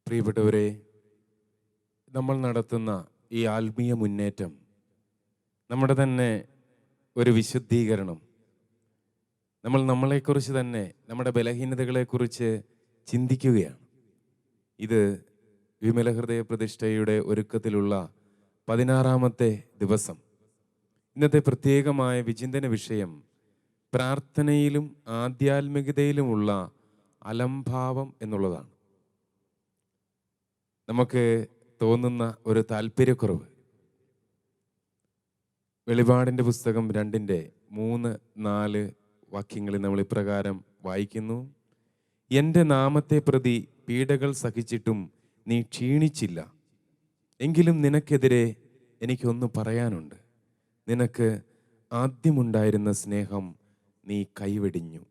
പ്രിയപ്പെട്ടവരെ, നമ്മൾ നടത്തുന്ന ഈ ആത്മീയ മുന്നേറ്റം നമ്മുടെ തന്നെ ഒരു വിശുദ്ധീകരണം. നമ്മൾ നമ്മളെക്കുറിച്ച് തന്നെ, നമ്മുടെ ബലഹീനതകളെക്കുറിച്ച് ചിന്തിക്കുകയാണ്. ഇത് വിമല ഹൃദയ പ്രതിഷ്ഠയുടെ ഒരുക്കത്തിലുള്ള 16-ാമത്തെ ദിവസം. ഇന്നത്തെ പ്രത്യേകമായ വിചിന്തന വിഷയം പ്രാർത്ഥനയിലും ആധ്യാത്മികതയിലുമുള്ള അലംഭാവം എന്നുള്ളതാണ്. നമുക്ക് തോന്നുന്ന ഒരു താല്പര്യക്കുറവ്. വെളിപാടിൻ്റെ പുസ്തകം 2:3-4 വാക്യങ്ങളിൽ നമ്മൾ ഇപ്രകാരം വായിക്കുന്നു: എൻ്റെ നാമത്തെ പ്രതി പീഡകൾ സഹിച്ചിട്ടും നീ ക്ഷീണിച്ചില്ല. എങ്കിലും നിനക്കെതിരെ എനിക്കൊന്ന് പറയാനുണ്ട്. നിനക്ക് ആദ്യമുണ്ടായിരുന്ന സ്നേഹം നീ കൈവെടിഞ്ഞു.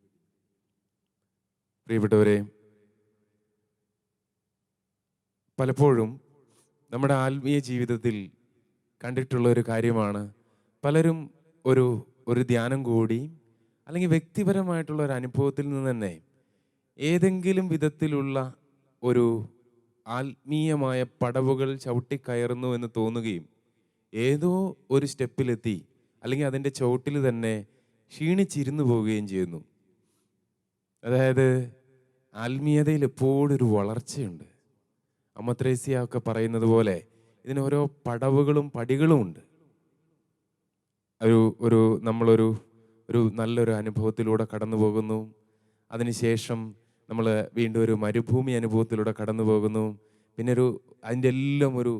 പ്രിയപ്പെട്ടവരെ, പലപ്പോഴും നമ്മുടെ ആത്മീയ ജീവിതത്തിൽ കണ്ടിട്ടുള്ള ഒരു കാര്യമാണ്, പലരും ഒരു ധ്യാനം കൂടി അല്ലെങ്കിൽ വ്യക്തിപരമായിട്ടുള്ള ഒരു അനുഭവത്തിൽ നിന്ന് തന്നെ ഏതെങ്കിലും വിധത്തിലുള്ള ഒരു ആത്മീയമായ പടവുകൾ ചവിട്ടിക്കയറുന്നു എന്ന് തോന്നുകയും ഏതോ ഒരു സ്റ്റെപ്പിലെത്തി അല്ലെങ്കിൽ അതിൻ്റെ ചുവട്ടിൽ തന്നെ ക്ഷീണിച്ചിരുന്നു പോവുകയും ചെയ്യുന്നു. അതായത് ആത്മീയതയിൽ എപ്പോഴും ഒരു വളർച്ചയുണ്ട്. അമ്മ ത്രേസ്യ ഒക്കെ പറയുന്നത് പോലെ ഇതിന് ഓരോ പടവുകളും പടികളും ഉണ്ട്. നമ്മളൊരു നല്ലൊരു അനുഭവത്തിലൂടെ കടന്നു പോകുന്നു. അതിനുശേഷം നമ്മൾ വീണ്ടും ഒരു മരുഭൂമി അനുഭവത്തിലൂടെ കടന്നു പോകുന്നു. പിന്നെ അതിൻ്റെ എല്ലാം ഒരു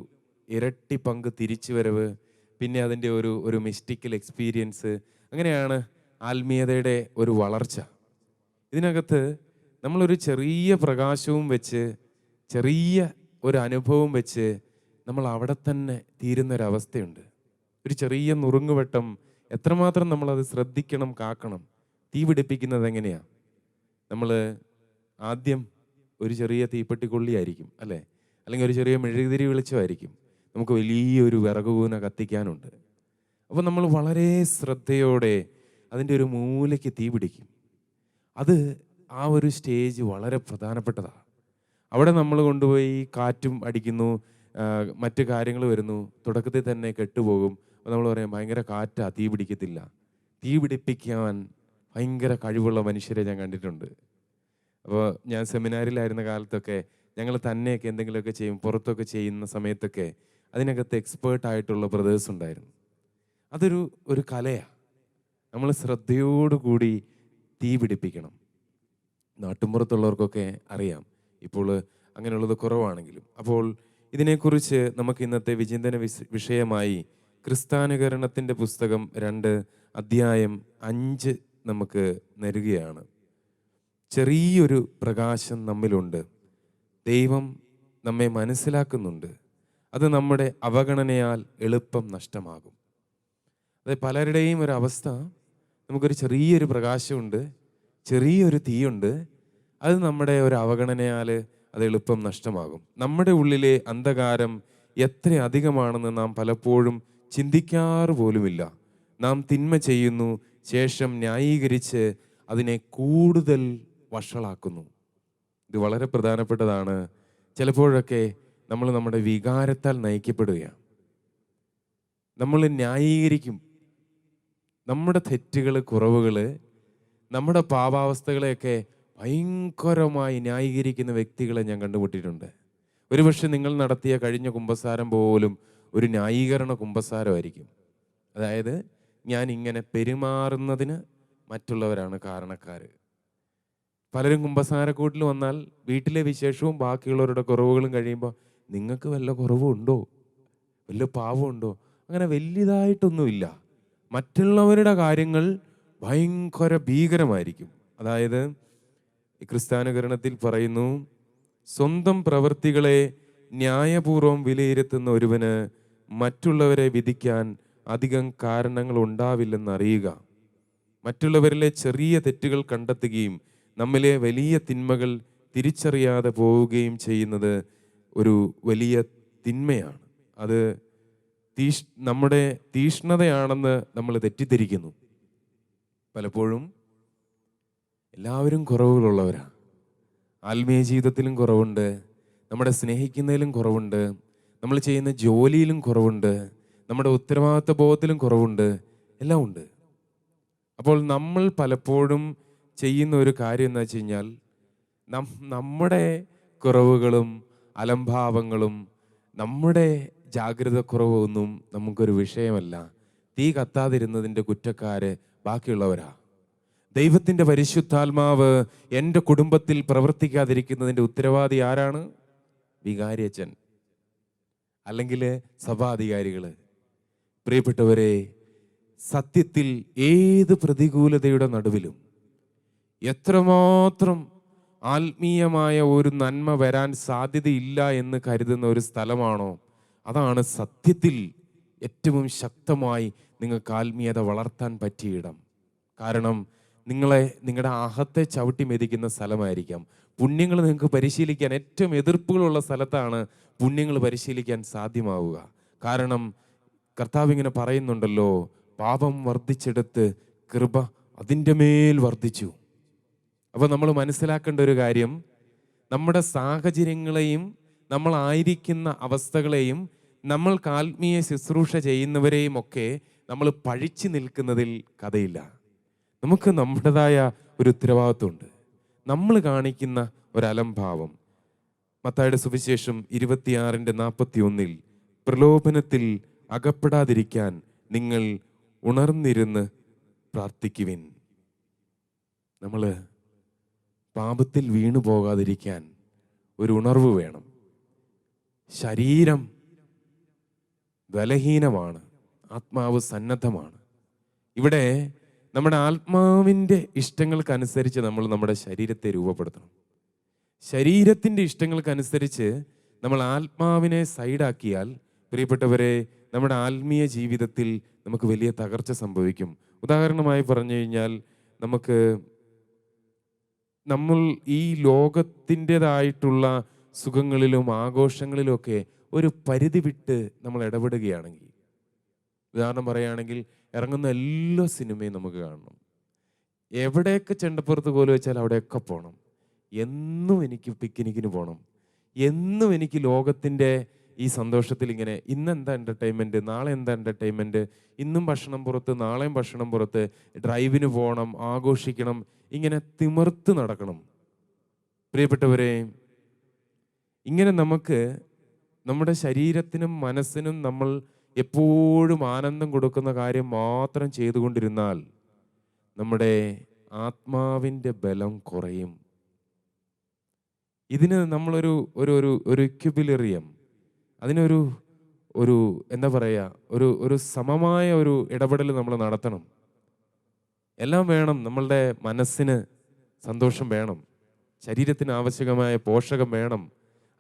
ഇരട്ടി പങ്ക് തിരിച്ചു വരവ്, പിന്നെ അതിൻ്റെ ഒരു മിസ്റ്റിക്കൽ എക്സ്പീരിയൻസ്. അങ്ങനെയാണ് ആത്മീയതയുടെ ഒരു വളർച്ച. ഇതിനകത്ത് നമ്മളൊരു ചെറിയ പ്രകാശവും വെച്ച്, ചെറിയ ഒരു അനുഭവം വെച്ച് നമ്മൾ അവിടെ തന്നെ തീരുന്നൊരവസ്ഥയുണ്ട്. ഒരു ചെറിയ നുറുങ്ങുവെട്ടം എത്രമാത്രം നമ്മളത് ശ്രദ്ധിക്കണം, കാക്കണം. തീ പിടിപ്പിക്കുന്നത് എങ്ങനെയാണ്? നമ്മൾ ആദ്യം ഒരു ചെറിയ തീപ്പെട്ടിക്കൊള്ളിയായിരിക്കും, അല്ലേ? അല്ലെങ്കിൽ ഒരു ചെറിയ മെഴുകുതിരി വെളിച്ചമായിരിക്കും. നമുക്ക് വലിയൊരു വിറകുകൂന കത്തിക്കാനുണ്ട്. അപ്പോൾ നമ്മൾ വളരെ ശ്രദ്ധയോടെ അതിൻ്റെ ഒരു മൂലയ്ക്ക് തീ പിടിക്കും. അത് ആ ഒരു സ്റ്റേജ് വളരെ പ്രധാനപ്പെട്ടതാണ്. അവിടെ നമ്മൾ കൊണ്ടുപോയി കാറ്റും അടിക്കുന്നു, മറ്റു കാര്യങ്ങൾ വരുന്നു. തുടക്കത്തിൽ തന്നെ കെട്ടുപോകും. അപ്പോൾ നമ്മൾ പറയാം, ഭയങ്കര കാറ്റാ, തീ പിടിക്കത്തില്ല. തീ പിടിപ്പിക്കാൻ ഭയങ്കര കഴിവുള്ള മനുഷ്യരെ ഞാൻ കണ്ടിട്ടുണ്ട്. അപ്പോൾ ഞാൻ സെമിനാറിലായിരുന്ന കാലത്തൊക്കെ ഞങ്ങൾ തന്നെയൊക്കെ എന്തെങ്കിലുമൊക്കെ ചെയ്യും, പുറത്തൊക്കെ ചെയ്യുന്ന സമയത്തൊക്കെ അതിനകത്ത് എക്സ്പേർട്ടായിട്ടുള്ള ബ്രദേഴ്സ് ഉണ്ടായിരുന്നു. അതൊരു കലയാണ്. നമ്മൾ ശ്രദ്ധയോടുകൂടി തീ പിടിപ്പിക്കണം. നാട്ടുമ്പുറത്തുള്ളവർക്കൊക്കെ അറിയാം, ഇപ്പോൾ അങ്ങനെയുള്ളത് കുറവാണെങ്കിലും. അപ്പോൾ ഇതിനെക്കുറിച്ച് നമുക്ക് ഇന്നത്തെ വിചിന്തന വിഷയമായി ക്രിസ്ത്യാനികരണത്തിൻ്റെ പുസ്തകം 2:5 നമുക്ക് നൽകുകയാണ്. ചെറിയൊരു പ്രകാശം നമ്മിലുണ്ട്. ദൈവം നമ്മെ മനസ്സിലാക്കുന്നുണ്ട്. അത് നമ്മുടെ അവഗണനയാൽ എളുപ്പം നഷ്ടമാകും. അതായത് പലരുടെയും ഒരു അവസ്ഥ, നമുക്കൊരു ചെറിയൊരു പ്രകാശമുണ്ട്, ചെറിയൊരു തീയുണ്ട്. അത് നമ്മുടെ ഒരു അവഗണനയാൽ അത് എളുപ്പം നഷ്ടമാകും. നമ്മുടെ ഉള്ളിലെ അന്ധകാരം എത്ര അധികമാണെന്ന് നാം പലപ്പോഴും ചിന്തിക്കാറ് പോലുമില്ല. നാം തിന്മ ചെയ്യുന്നു, ശേഷം ന്യായീകരിച്ച് അതിനെ കൂടുതൽ വഷളാക്കുന്നു. ഇത് വളരെ പ്രധാനപ്പെട്ടതാണ്. ചിലപ്പോഴൊക്കെ നമ്മൾ നമ്മുടെ വികാരത്താൽ നയിക്കപ്പെടുകയാണ്. നമ്മൾ ന്യായീകരിക്കും നമ്മുടെ തെറ്റുകൾ, കുറവുകൾ, നമ്മുടെ പാപാവസ്ഥകളെയൊക്കെ ഭയങ്കരമായി ന്യായീകരിക്കുന്ന വ്യക്തികളെ ഞാൻ കണ്ടുമുട്ടിയിട്ടുണ്ട്. ഒരുപക്ഷെ നിങ്ങൾ നടത്തിയ കഴിഞ്ഞ കുമ്പസാരം പോലും ഒരു ന്യായീകരണ കുമ്പസാരമായിരിക്കും. അതായത് ഞാൻ ഇങ്ങനെ പെരുമാറുന്നതിന് മറ്റുള്ളവരാണ് കാരണക്കാർ. പലരും കുമ്പസാരക്കൂട്ടിൽ വന്നാൽ വീട്ടിലെ വിശേഷവും ബാക്കിയുള്ളവരുടെ കുറവുകളും കഴിയുമ്പോൾ നിങ്ങൾക്ക് വല്ല കുറവുണ്ടോ, വല്ല പാവമുണ്ടോ? അങ്ങനെ വലിയതായിട്ടൊന്നുമില്ല. മറ്റുള്ളവരുടെ കാര്യങ്ങൾ ഭയങ്കര ഭീകരമായിരിക്കും. അതായത് ക്രിസ്ത്യാനികരണത്തിൽ പറയുന്നു, സ്വന്തം പ്രവൃത്തികളെ ന്യായപൂർവം വിലയിരുത്തുന്ന ഒരുവന് മറ്റുള്ളവരെ വിധിക്കാൻ അധികം കാരണങ്ങൾ ഉണ്ടാവില്ലെന്നറിയുക. മറ്റുള്ളവരിലെ ചെറിയ തെറ്റുകൾ കണ്ടെത്തുകയും നമ്മിലെ വലിയ തിന്മകൾ തിരിച്ചറിയാതെ പോവുകയും ചെയ്യുന്നത് ഒരു വലിയ തിന്മയാണ്. അത് നമ്മുടെ തീഷ്ണതയാണെന്ന് നമ്മൾ തെറ്റിദ്ധരിക്കുന്നു. പലപ്പോഴും എല്ലാവരും കുറവുകളുള്ളവരാണ്. ആത്മീയ ജീവിതത്തിലും കുറവുണ്ട്, നമ്മുടെ സ്നേഹിക്കുന്നതിലും കുറവുണ്ട്, നമ്മൾ ചെയ്യുന്ന ജോലിയിലും കുറവുണ്ട്, നമ്മുടെ ഉത്തരവാദിത്വ ബോധത്തിലും കുറവുണ്ട്, എല്ലാം ഉണ്ട്. അപ്പോൾ നമ്മൾ പലപ്പോഴും ചെയ്യുന്ന ഒരു കാര്യം എന്ന് വെച്ച് കഴിഞ്ഞാൽ, നമ്മുടെ കുറവുകളും അലംഭാവങ്ങളും നമ്മുടെ ജാഗ്രത കുറവൊന്നും നമുക്കൊരു വിഷയമല്ല. തീ കത്താതിരുന്നതിൻ്റെ കുറ്റക്കാര് ബാക്കിയുള്ളവരാ. ദൈവത്തിൻ്റെ പരിശുദ്ധാത്മാവ് എൻ്റെ കുടുംബത്തിൽ പ്രവർത്തിക്കാതിരിക്കുന്നതിൻ്റെ ഉത്തരവാദി ആരാണ്? വികാരിയച്ഛൻ, അല്ലെങ്കിൽ സഭാധികാരികൾ. പ്രിയപ്പെട്ടവരെ, സത്യത്തിൽ ഏത് പ്രതികൂലതയുടെ നടുവിലും എത്രമാത്രം ആത്മീയമായ ഒരു നന്മ വരാൻ സാധ്യതയില്ല എന്ന് കരുതുന്ന ഒരു സ്ഥലമാണോ, അതാണ് സത്യത്തിൽ ഏറ്റവും ശക്തമായി നിങ്ങൾക്ക് ആത്മീയത വളർത്താൻ പറ്റിയ ഇടം. കാരണം നിങ്ങളുടെ അഹത്തെ ചവിട്ടി മെതിക്കുന്ന സ്ഥലമായിരിക്കാം. പുണ്യങ്ങൾ നിങ്ങൾക്ക് പരിശീലിക്കാൻ ഏറ്റവും എതിർപ്പുകളുള്ള സ്ഥലത്താണ് പുണ്യങ്ങൾ പരിശീലിക്കാൻ സാധ്യമാവുക. കാരണം കർത്താവ് ഇങ്ങനെ പറയുന്നുണ്ടല്ലോ, പാപം വർദ്ധിച്ചെടുത്ത് കൃപ അതിൻ്റെ മേൽ വർദ്ധിച്ചു. അപ്പോൾ നമ്മൾ മനസ്സിലാക്കേണ്ട ഒരു കാര്യം, നമ്മുടെ സാഹചര്യങ്ങളെയും നമ്മളായിരിക്കുന്ന അവസ്ഥകളെയും നമ്മൾക്ക് ആത്മീയ ശുശ്രൂഷ ചെയ്യുന്നവരെയും ഒക്കെ നമ്മൾ പഴിച്ചു നിൽക്കുന്നതിൽ കഥയില്ല. നമുക്ക് നമ്മുടേതായ ഒരു ഉത്തരവാദിത്വമുണ്ട്. നമ്മൾ കാണിക്കുന്ന ഒരലംഭാവം, മത്തായിയുടെ സുവിശേഷം 26:41, പ്രലോഭനത്തിൽ അകപ്പെടാതിരിക്കാൻ നിങ്ങൾ ഉണർന്നിരുന്ന് പ്രാർത്ഥിക്കുവിൻ. നമ്മൾ പാപത്തിൽ വീണു പോകാതിരിക്കാൻ ഒരു ഉണർവ് വേണം. ശരീരം ബലഹീനമാണ്, ആത്മാവ് സന്നദ്ധമാണ്. ഇവിടെ നമ്മുടെ ആത്മാവിൻ്റെ ഇഷ്ടങ്ങൾക്കനുസരിച്ച് നമ്മൾ നമ്മുടെ ശരീരത്തെ രൂപപ്പെടുത്തണം. ശരീരത്തിൻ്റെ ഇഷ്ടങ്ങൾക്കനുസരിച്ച് നമ്മൾ ആത്മാവിനെ സൈഡാക്കിയാൽ, പ്രിയപ്പെട്ടവരെ, നമ്മുടെ ആത്മീയ ജീവിതത്തിൽ നമുക്ക് വലിയ തകർച്ച സംഭവിക്കും. ഉദാഹരണമായി പറഞ്ഞു കഴിഞ്ഞാൽ, നമ്മൾ ഈ ലോകത്തിൻ്റെതായിട്ടുള്ള സുഖങ്ങളിലും ആഘോഷങ്ങളിലും ഒക്കെ ഒരു പരിധി വിട്ട് നമ്മൾ ഇടപെടുകയാണെങ്കിൽ, ഉദാഹരണം പറയുകയാണെങ്കിൽ, ഇറങ്ങുന്ന എല്ലാ സിനിമയും നമുക്ക് കാണണം. എവിടെയൊക്കെ ചെണ്ടപ്പുറത്ത് കോല് വെച്ചാൽ അവിടെയൊക്കെ പോകണം. എന്നും എനിക്ക് പിക്നിക്കിന് പോകണം. എന്നും എനിക്ക് ലോകത്തിൻ്റെ ഈ സന്തോഷത്തിൽ ഇങ്ങനെ, ഇന്നെന്താ എൻ്റർടൈൻമെൻറ്റ്, നാളെ എന്താ എൻ്റർടൈൻമെൻറ്റ്, ഇന്നും ഭക്ഷണം പുറത്ത്, നാളെയും ഭക്ഷണം പുറത്ത്, ഡ്രൈവിന് പോകണം, ആഘോഷിക്കണം, ഇങ്ങനെ തിമിർത്ത് നടക്കണം. പ്രിയപ്പെട്ടവരെ, ഇങ്ങനെ നമുക്ക് നമ്മുടെ ശരീരത്തിനും മനസ്സിനും നമ്മൾ എപ്പോഴും ആനന്ദം കൊടുക്കുന്ന കാര്യം മാത്രം ചെയ്തുകൊണ്ടിരുന്നാൽ നമ്മുടെ ആത്മാവിൻ്റെ ബലം കുറയും. ഇതിന് നമ്മളൊരു ഒരു ഇക്വിലിബ്രിയം, അതിനൊരു എന്താ പറയുക, ഒരു സമമായ ഒരു ഇടപെടൽ നമ്മൾ നടത്തണം. എല്ലാം വേണം. നമ്മളുടെ മനസ്സിന് സന്തോഷം വേണം, ശരീരത്തിന് ആവശ്യമായ പോഷകം വേണം,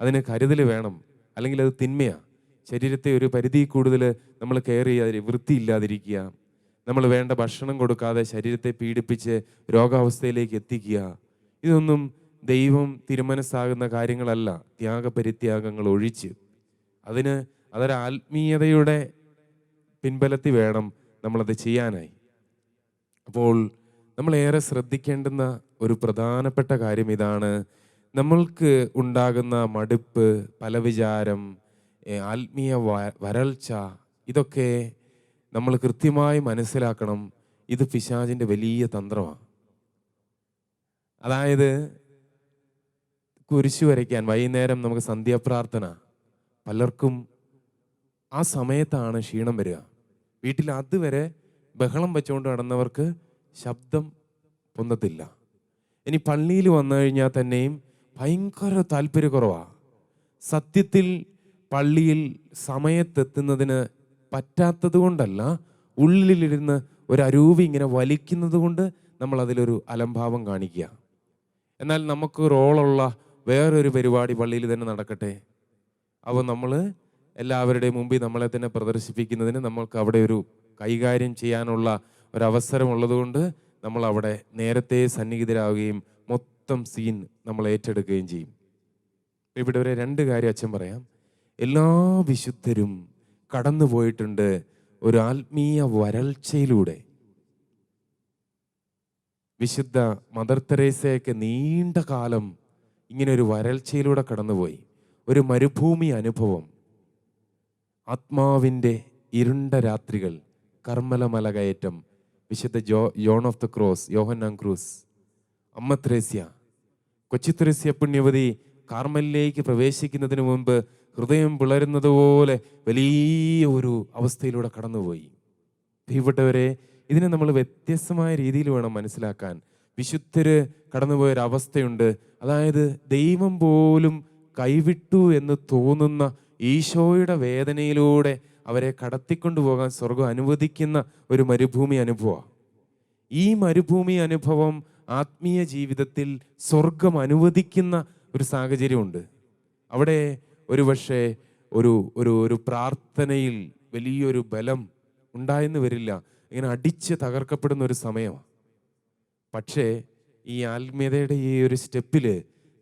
അതിന് കരുതൽ വേണം, അല്ലെങ്കിൽ അത് തിന്മയാണ്. ശരീരത്തെ ഒരു പരിധി കൂടുതൽ നമ്മൾ കെയർ ചെയ്യാതെ വൃത്തിയില്ലാതിരിക്കുക, നമ്മൾ വേണ്ട ഭക്ഷണം കൊടുക്കാതെ ശരീരത്തെ പീഡിപ്പിച്ച് രോഗാവസ്ഥയിലേക്ക് എത്തിക്കുക, ഇതൊന്നും ദൈവം തിരുമനസ്സാകുന്ന കാര്യങ്ങളല്ല. ത്യാഗപരിത്യാഗങ്ങൾ ഒഴിച്ച് അതൊരു ആത്മീയതയുടെ പിൻബലത്തിൽ വേണം നമ്മളത് ചെയ്യാനായി. അപ്പോൾ നമ്മളേറെ ശ്രദ്ധിക്കേണ്ടുന്ന ഒരു പ്രധാനപ്പെട്ട കാര്യം ഇതാണ്. നമ്മൾക്ക് ഉണ്ടാകുന്ന മടുപ്പ്, പലവിചാരം, ആത്മീയ വരൾച്ച, ഇതൊക്കെ നമ്മൾ കൃത്യമായി മനസ്സിലാക്കണം. ഇത് പിശാചിൻ്റെ വലിയ തന്ത്രമാണ്. അതായത് കുരിശു വരയ്ക്കാൻ വൈകുന്നേരം നമുക്ക് സന്ധ്യാപ്രാർത്ഥന, പലർക്കും ആ സമയത്താണ് ക്ഷീണം വരിക. വീട്ടിൽ അതുവരെ ബഹളം വെച്ചുകൊണ്ട് നടന്നവർക്ക് ശബ്ദം പൊന്തത്തില്ല. ഇനി പള്ളിയിൽ വന്നു കഴിഞ്ഞാൽ തന്നെയും ഭയങ്കര താല്പര്യക്കുറവാണ്. സത്യത്തിൽ പള്ളിയിൽ സമയത്തെത്തുന്നതിന് പറ്റാത്തത് കൊണ്ടല്ല, ഉള്ളിലിരുന്ന് ഒരു അരൂപി ഇങ്ങനെ വലിക്കുന്നത് കൊണ്ട് നമ്മൾ അതിലൊരു അലംഭാവം കാണിക്കുക. എന്നാൽ നമുക്ക് റോളുള്ള വേറൊരു പരിപാടി പള്ളിയിൽ തന്നെ നടക്കട്ടെ. അപ്പോൾ നമ്മൾ എല്ലാവരുടെയും മുമ്പിൽ നമ്മളെ തന്നെ പ്രദർശിപ്പിക്കുന്നതിന് നമ്മൾക്ക് അവിടെ ഒരു കൈകാര്യം ചെയ്യാനുള്ള ഒരവസരമുള്ളതുകൊണ്ട് നമ്മൾ അവിടെ നേരത്തെ സന്നിഹിതരാകുകയും മൊത്തം സീൻ നമ്മൾ ഏറ്റെടുക്കുകയും ചെയ്യും. ഇവിടെ ഒരു 2 കാര്യം അച്ഛൻ പറയാം. എല്ലാ വിശുദ്ധരും കടന്നു പോയിട്ടുണ്ട് ഒരു ആത്മീയ വരൾച്ചയിലൂടെ. വിശുദ്ധ മദർ തെരേസയൊക്കെ നീണ്ട കാലം ഇങ്ങനെ ഒരു വരൾച്ചയിലൂടെ കടന്നുപോയി. ഒരു മരുഭൂമി അനുഭവം, ആത്മാവിൻ്റെ ഇരുണ്ട രാത്രികൾ, കർമ്മല മലകയറ്റം, വിശുദ്ധ John of the cross, Yohannan Cruz, അമ്മ ത്രേസ്യ, കൊച്ചി ത്രേസ്യ പുണ്യവതി കാർമലിലേക്ക് പ്രവേശിക്കുന്നതിന് മുമ്പ് ഹൃദയം പിളരുന്നത് പോലെ വലിയ ഒരു അവസ്ഥയിലൂടെ കടന്നുപോയി. പ്രിയപ്പെട്ടവരെ, ഇതിനെ നമ്മൾ വ്യത്യസ്തമായ രീതിയിൽ വേണം മനസ്സിലാക്കാൻ. വിശുദ്ധര് കടന്നുപോയൊരവസ്ഥയുണ്ട്. അതായത് ദൈവം പോലും കൈവിട്ടു എന്ന് തോന്നുന്ന ഈശോയുടെ വേദനയിലൂടെ അവരെ കടത്തിക്കൊണ്ടു പോകാൻ സ്വർഗം അനുവദിക്കുന്ന ഒരു മരുഭൂമി അനുഭവമാണ്. ഈ മരുഭൂമി അനുഭവം ആത്മീയ ജീവിതത്തിൽ സ്വർഗം അനുവദിക്കുന്ന ഒരു സാഹചര്യമുണ്ട്. അവിടെ ഒരുപക്ഷെ ഒരു പ്രാർത്ഥനയിൽ വലിയൊരു ബലം ഉണ്ടായെന്ന് വരില്ല. ഇങ്ങനെ അടിച്ച് തകർക്കപ്പെടുന്ന ഒരു സമയമാണ്. പക്ഷേ ഈ ആത്മീയതയുടെ ഈ ഒരു സ്റ്റെപ്പിൽ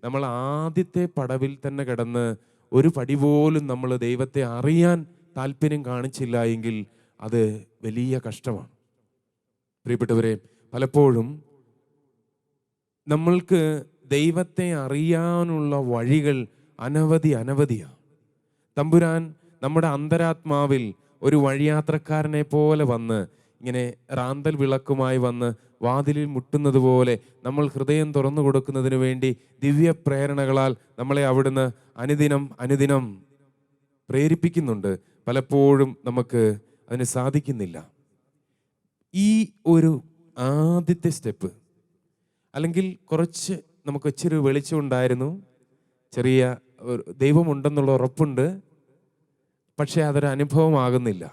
നമ്മൾ ആദ്യത്തെ പടവിൽ തന്നെ കിടന്ന് ഒരു പടി പോലും നമ്മൾ ദൈവത്തെ അറിയാൻ താല്പര്യം കാണിച്ചില്ല എങ്കിൽ അത് വലിയ കഷ്ടമാണ്. പ്രിയപ്പെട്ടവരെ, പലപ്പോഴും നമ്മൾക്ക് ദൈവത്തെ അറിയാനുള്ള വഴികൾ അനവധിയാണ്. തമ്പുരാൻ നമ്മുടെ അന്തരാത്മാവിൽ ഒരു വഴിയാത്രക്കാരനെ പോലെ വന്ന് ഇങ്ങനെ റാന്തൽ വിളക്കുമായി വന്ന് വാതിലിൽ മുട്ടുന്നത് പോലെ നമ്മൾ ഹൃദയം തുറന്നു കൊടുക്കുന്നതിന് വേണ്ടി ദിവ്യ പ്രേരണകളാൽ നമ്മളെ അവിടുന്ന് അനുദിനം പ്രേരിപ്പിക്കുന്നുണ്ട്. പലപ്പോഴും നമുക്ക് അതിന് സാധിക്കുന്നില്ല. ഈ ഒരു ആദ്യത്തെ സ്റ്റെപ്പ്, അല്ലെങ്കിൽ നമുക്ക് ഇച്ചിരി വെളിച്ചമുണ്ടായിരുന്നു, ചെറിയ ദൈവമുണ്ടെന്നുള്ള ഉറപ്പുണ്ട്, പക്ഷേ അതൊരു അനുഭവമാകുന്നില്ല.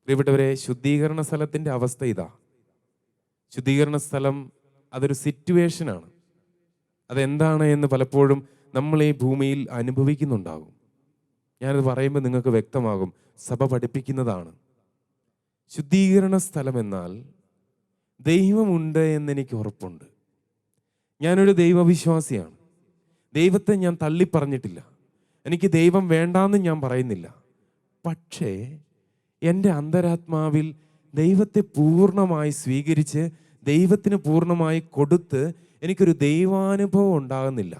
പ്രിയപ്പെട്ടവരെ, ശുദ്ധീകരണ സ്ഥലത്തിൻ്റെ അവസ്ഥ ഇതാ. ശുദ്ധീകരണ സ്ഥലം അതൊരു സിറ്റുവേഷനാണ്. അതെന്താണ് എന്ന് പലപ്പോഴും നമ്മൾ ഈ ഭൂമിയിൽ അനുഭവിക്കുന്നുണ്ടാകും. ഞാനത് പറയുമ്പോൾ നിങ്ങൾക്ക് വ്യക്തമാകും. സഭ പഠിപ്പിക്കുന്നതാണ്. ശുദ്ധീകരണ സ്ഥലം എന്നാൽ ദൈവമുണ്ട് എന്നെനിക്ക് ഉറപ്പുണ്ട്. ഞാനൊരു ദൈവവിശ്വാസിയാണ്. ദൈവത്തെ ഞാൻ തള്ളിപ്പറഞ്ഞിട്ടില്ല. എനിക്ക് ദൈവം വേണ്ടാന്ന് ഞാൻ പറയുന്നില്ല. പക്ഷേ എൻ്റെ അന്തരാത്മാവിൽ ദൈവത്തെ പൂർണ്ണമായി സ്വീകരിച്ച് ദൈവത്തിന് പൂർണ്ണമായി കൊടുത്ത് എനിക്കൊരു ദൈവാനുഭവം ഉണ്ടാകുന്നില്ല.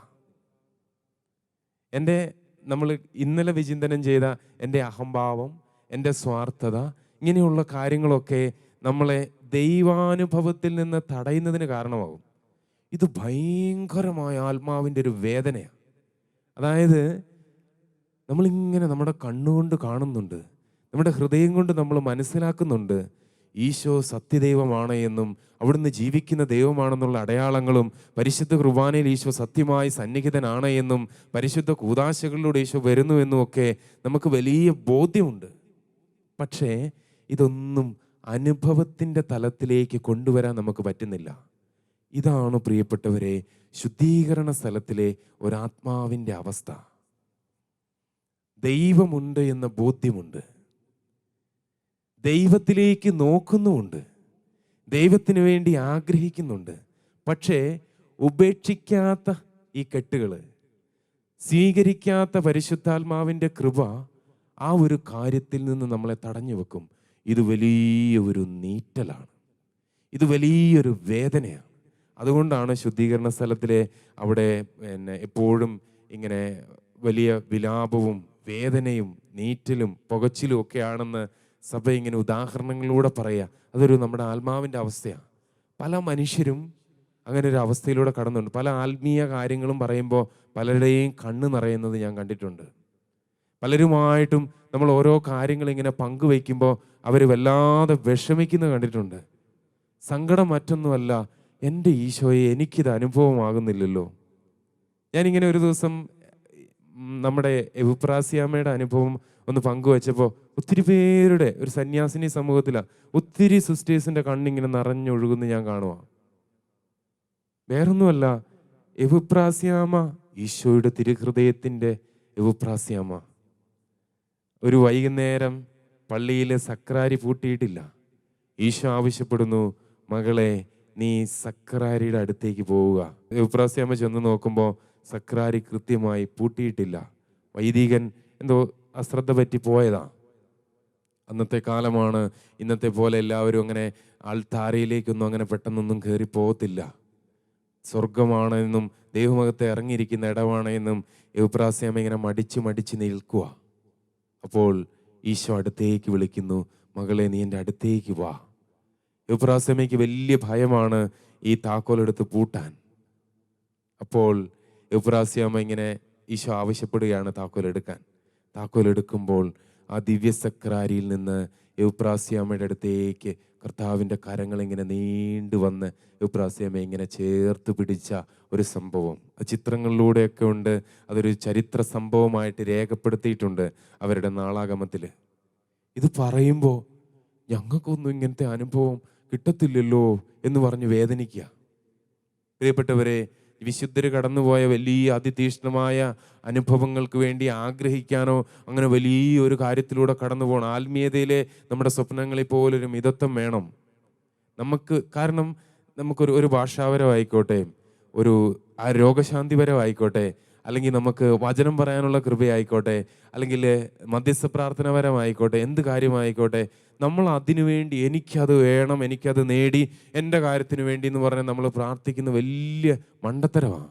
നമ്മൾ ഇന്നലെ വിചിന്തനം ചെയ്ത എൻ്റെ അഹംഭാവം, എൻ്റെ സ്വാർത്ഥത, ഇങ്ങനെയുള്ള കാര്യങ്ങളൊക്കെ നമ്മളെ ദൈവാനുഭവത്തിൽ നിന്ന് തടയുന്നതിന് കാരണമാകും. ഇത് ഭയങ്കരമായ ആത്മാവിൻ്റെ ഒരു വേദനയാണ്. അതായത് നമ്മളിങ്ങനെ നമ്മുടെ കണ്ണുകൊണ്ട് കാണുന്നുണ്ട്, നമ്മുടെ ഹൃദയം കൊണ്ട് നമ്മൾ മനസ്സിലാക്കുന്നുണ്ട് ഈശോ സത്യദൈവമാണ് എന്നും അവിടുന്ന് ജീവിക്കുന്ന ദൈവമാണെന്നുള്ള അടയാളങ്ങളും, പരിശുദ്ധ കുർബാനയിൽ ഈശോ സത്യമായി സന്നിഹിതനാണ് എന്നും പരിശുദ്ധ കൂദാശകളിലൂടെ ഈശോ വരുന്നു എന്നും ഒക്കെ നമുക്ക് വലിയ ബോധ്യമുണ്ട്. പക്ഷേ ഇതൊന്നും അനുഭവത്തിൻ്റെ തലത്തിലേക്ക് കൊണ്ടുവരാൻ നമുക്ക് പറ്റുന്നില്ല. ഇതാണ് പ്രിയപ്പെട്ടവരെ ശുദ്ധീകരണ സ്ഥലത്തിലെ ഒരാത്മാവിൻ്റെ അവസ്ഥ. ദൈവമുണ്ട് എന്ന ബോധ്യമുണ്ട്, ദൈവത്തിലേക്ക് നോക്കുന്നുമുണ്ട്, ദൈവത്തിന് വേണ്ടി ആഗ്രഹിക്കുന്നുണ്ട്. പക്ഷേ ഉപേക്ഷിക്കാത്ത ഈ കെട്ടുകൾ, സ്വീകരിക്കാത്ത പരിശുദ്ധാത്മാവിൻ്റെ കൃപ ആ ഒരു കാര്യത്തിൽ നിന്ന് നമ്മളെ തടഞ്ഞു വെക്കും. ഇത് വലിയൊരു നീറ്റലാണ്, ഇത് വലിയൊരു വേദനയാണ്. അതുകൊണ്ടാണ് ശുദ്ധീകരണ സ്ഥലത്തിലെ അവിടെ എപ്പോഴും ഇങ്ങനെ വലിയ വിലാപവും വേദനയും നീറ്റലും പുകച്ചിലും ഒക്കെ ആണെന്ന് സഭ ഇങ്ങനെ ഉദാഹരണങ്ങളിലൂടെ പറയുക. അതൊരു നമ്മുടെ ആത്മാവിൻ്റെ അവസ്ഥയാണ്. പല മനുഷ്യരും അങ്ങനെ ഒരു അവസ്ഥയിലൂടെ കടന്നുണ്ട്. പല ആത്മീയ കാര്യങ്ങളും പറയുമ്പോൾ പലരുടെയും കണ്ണ് നിറയുന്നത് ഞാൻ കണ്ടിട്ടുണ്ട്. പലരുമായിട്ടും നമ്മൾ ഓരോ കാര്യങ്ങൾ ഇങ്ങനെ പങ്കുവയ്ക്കുമ്പോൾ അവർ വല്ലാതെ വിഷമിക്കുന്നത് കണ്ടിട്ടുണ്ട്. സങ്കടം മറ്റൊന്നുമല്ല, എൻ്റെ ഈശോയെ എനിക്കിത് അനുഭവമാകുന്നില്ലല്ലോ. ഞാനിങ്ങനെ ഒരു ദിവസം നമ്മുടെ എവുപ്രാസ്യാമ്മയുടെ അനുഭവം ഒന്ന് പങ്കുവച്ചപ്പോൾ ഒത്തിരി പേരുടെ ഒരു സന്യാസിനി സമൂഹത്തിലാണ് ഒത്തിരി സിസ്റ്റേഴ്സിൻ്റെ കണ്ണിങ്ങനെ നിറഞ്ഞൊഴുകുന്നു ഞാൻ കാണുക. വേറൊന്നുമല്ല, എവുപ്രാസ്യാമ്മ ഈശോയുടെ തിരുഹൃദയത്തിൻ്റെ എവുപ്രാസ്യാമ്മ. ഒരു വൈകുന്നേരം പള്ളിയിൽ സക്രാരി പൂട്ടിയിട്ടില്ല. ഈശോ ആവശ്യപ്പെടുന്നു, മകളെ നീ സക്രാരിയുടെ അടുത്തേക്ക് പോവുക. എവുപ്രാസ്യാമ്മ ചെന്ന് നോക്കുമ്പോൾ സക്രാരി കൃത്യമായി പൂട്ടിയിട്ടില്ല. വൈദികൻ എന്തോ അശ്രദ്ധ പറ്റി പോയതാ. അന്നത്തെ കാലമാണ്, ഇന്നത്തെ പോലെ എല്ലാവരും അങ്ങനെ ആൾത്താരയിലേക്കൊന്നും അങ്ങനെ പെട്ടെന്നൊന്നും കയറി പോകത്തില്ല. സ്വർഗമാണ് എന്നും ദൈവമകത്തെ ഇറങ്ങിയിരിക്കുന്ന ഇടമാണ് എന്നും എവുപ്രാസ്യാമ്മ ഇങ്ങനെ മടിച്ച് നിൽക്കുക. അപ്പോൾ ഈശോ അടുത്തേക്ക് വിളിക്കുന്നു, മകളെ നീ എൻ്റെ അടുത്തേക്ക് വാ. എവുപ്രാസ്യാമ്മയ്ക്ക് വലിയ ഭയമാണ് ഈ താക്കോലെടുത്ത് പൂട്ടാൻ. അപ്പോൾ എവുപ്രാസ്യാമ്മ ഇങ്ങനെ ഈശോ ആവശ്യപ്പെടുകയാണ് താക്കോലെടുക്കാൻ. താക്കോലെടുക്കുമ്പോൾ ആ ദിവ്യസക്രാരിയിൽ നിന്ന് എവുപ്രാസ്യാമ്മയുടെ അടുത്തേക്ക് കർത്താവിൻ്റെ കരങ്ങളിങ്ങനെ നീണ്ടുവന്ന് എവുപ്രാസ്യാമ്മയെ ഇങ്ങനെ ചേർത്ത് പിടിച്ച ഒരു സംഭവം ചിത്രങ്ങളിലൂടെയൊക്കെ ഉണ്ട്. അതൊരു ചരിത്ര സംഭവമായിട്ട് രേഖപ്പെടുത്തിയിട്ടുണ്ട് അവരുടെ നാളാഗമത്തിൽ. ഇത് പറയുമ്പോൾ ഞങ്ങൾക്കൊന്നും ഇങ്ങനത്തെ അനുഭവം കിട്ടത്തില്ലല്ലോ എന്ന് പറഞ്ഞ് വേദനിക്കുക. പ്രിയപ്പെട്ടവരെ, വിശുദ്ധർ കടന്നുപോയ വലിയ അതിതീക്ഷ്ണമായ അനുഭവങ്ങൾക്ക് വേണ്ടി ആഗ്രഹിക്കാനോ അങ്ങനെ വലിയൊരു കാര്യത്തിലൂടെ കടന്നു പോകണം. ആത്മീയതയിലെ നമ്മുടെ സ്വപ്നങ്ങളിൽ പോലൊരു മിതത്വം വേണം നമുക്ക്. കാരണം നമുക്കൊരു ഭാഷാപരമായിക്കോട്ടെ, ഒരു രോഗശാന്തിപരമായിക്കോട്ടെ, അല്ലെങ്കിൽ നമുക്ക് വചനം പറയാനുള്ള കൃപയായിക്കോട്ടെ, അല്ലെങ്കിൽ മധ്യസ്ഥ പ്രാർത്ഥനാപരമായിക്കോട്ടെ, എന്ത് കാര്യമായിക്കോട്ടെ, നമ്മൾ അതിനു വേണ്ടി എനിക്കത് വേണം, എനിക്കത് നേടി, എൻ്റെ കാര്യത്തിന് വേണ്ടി എന്ന് പറഞ്ഞാൽ നമ്മൾ പ്രാർത്ഥിക്കുന്ന വലിയ മണ്ടത്തരമാണ്.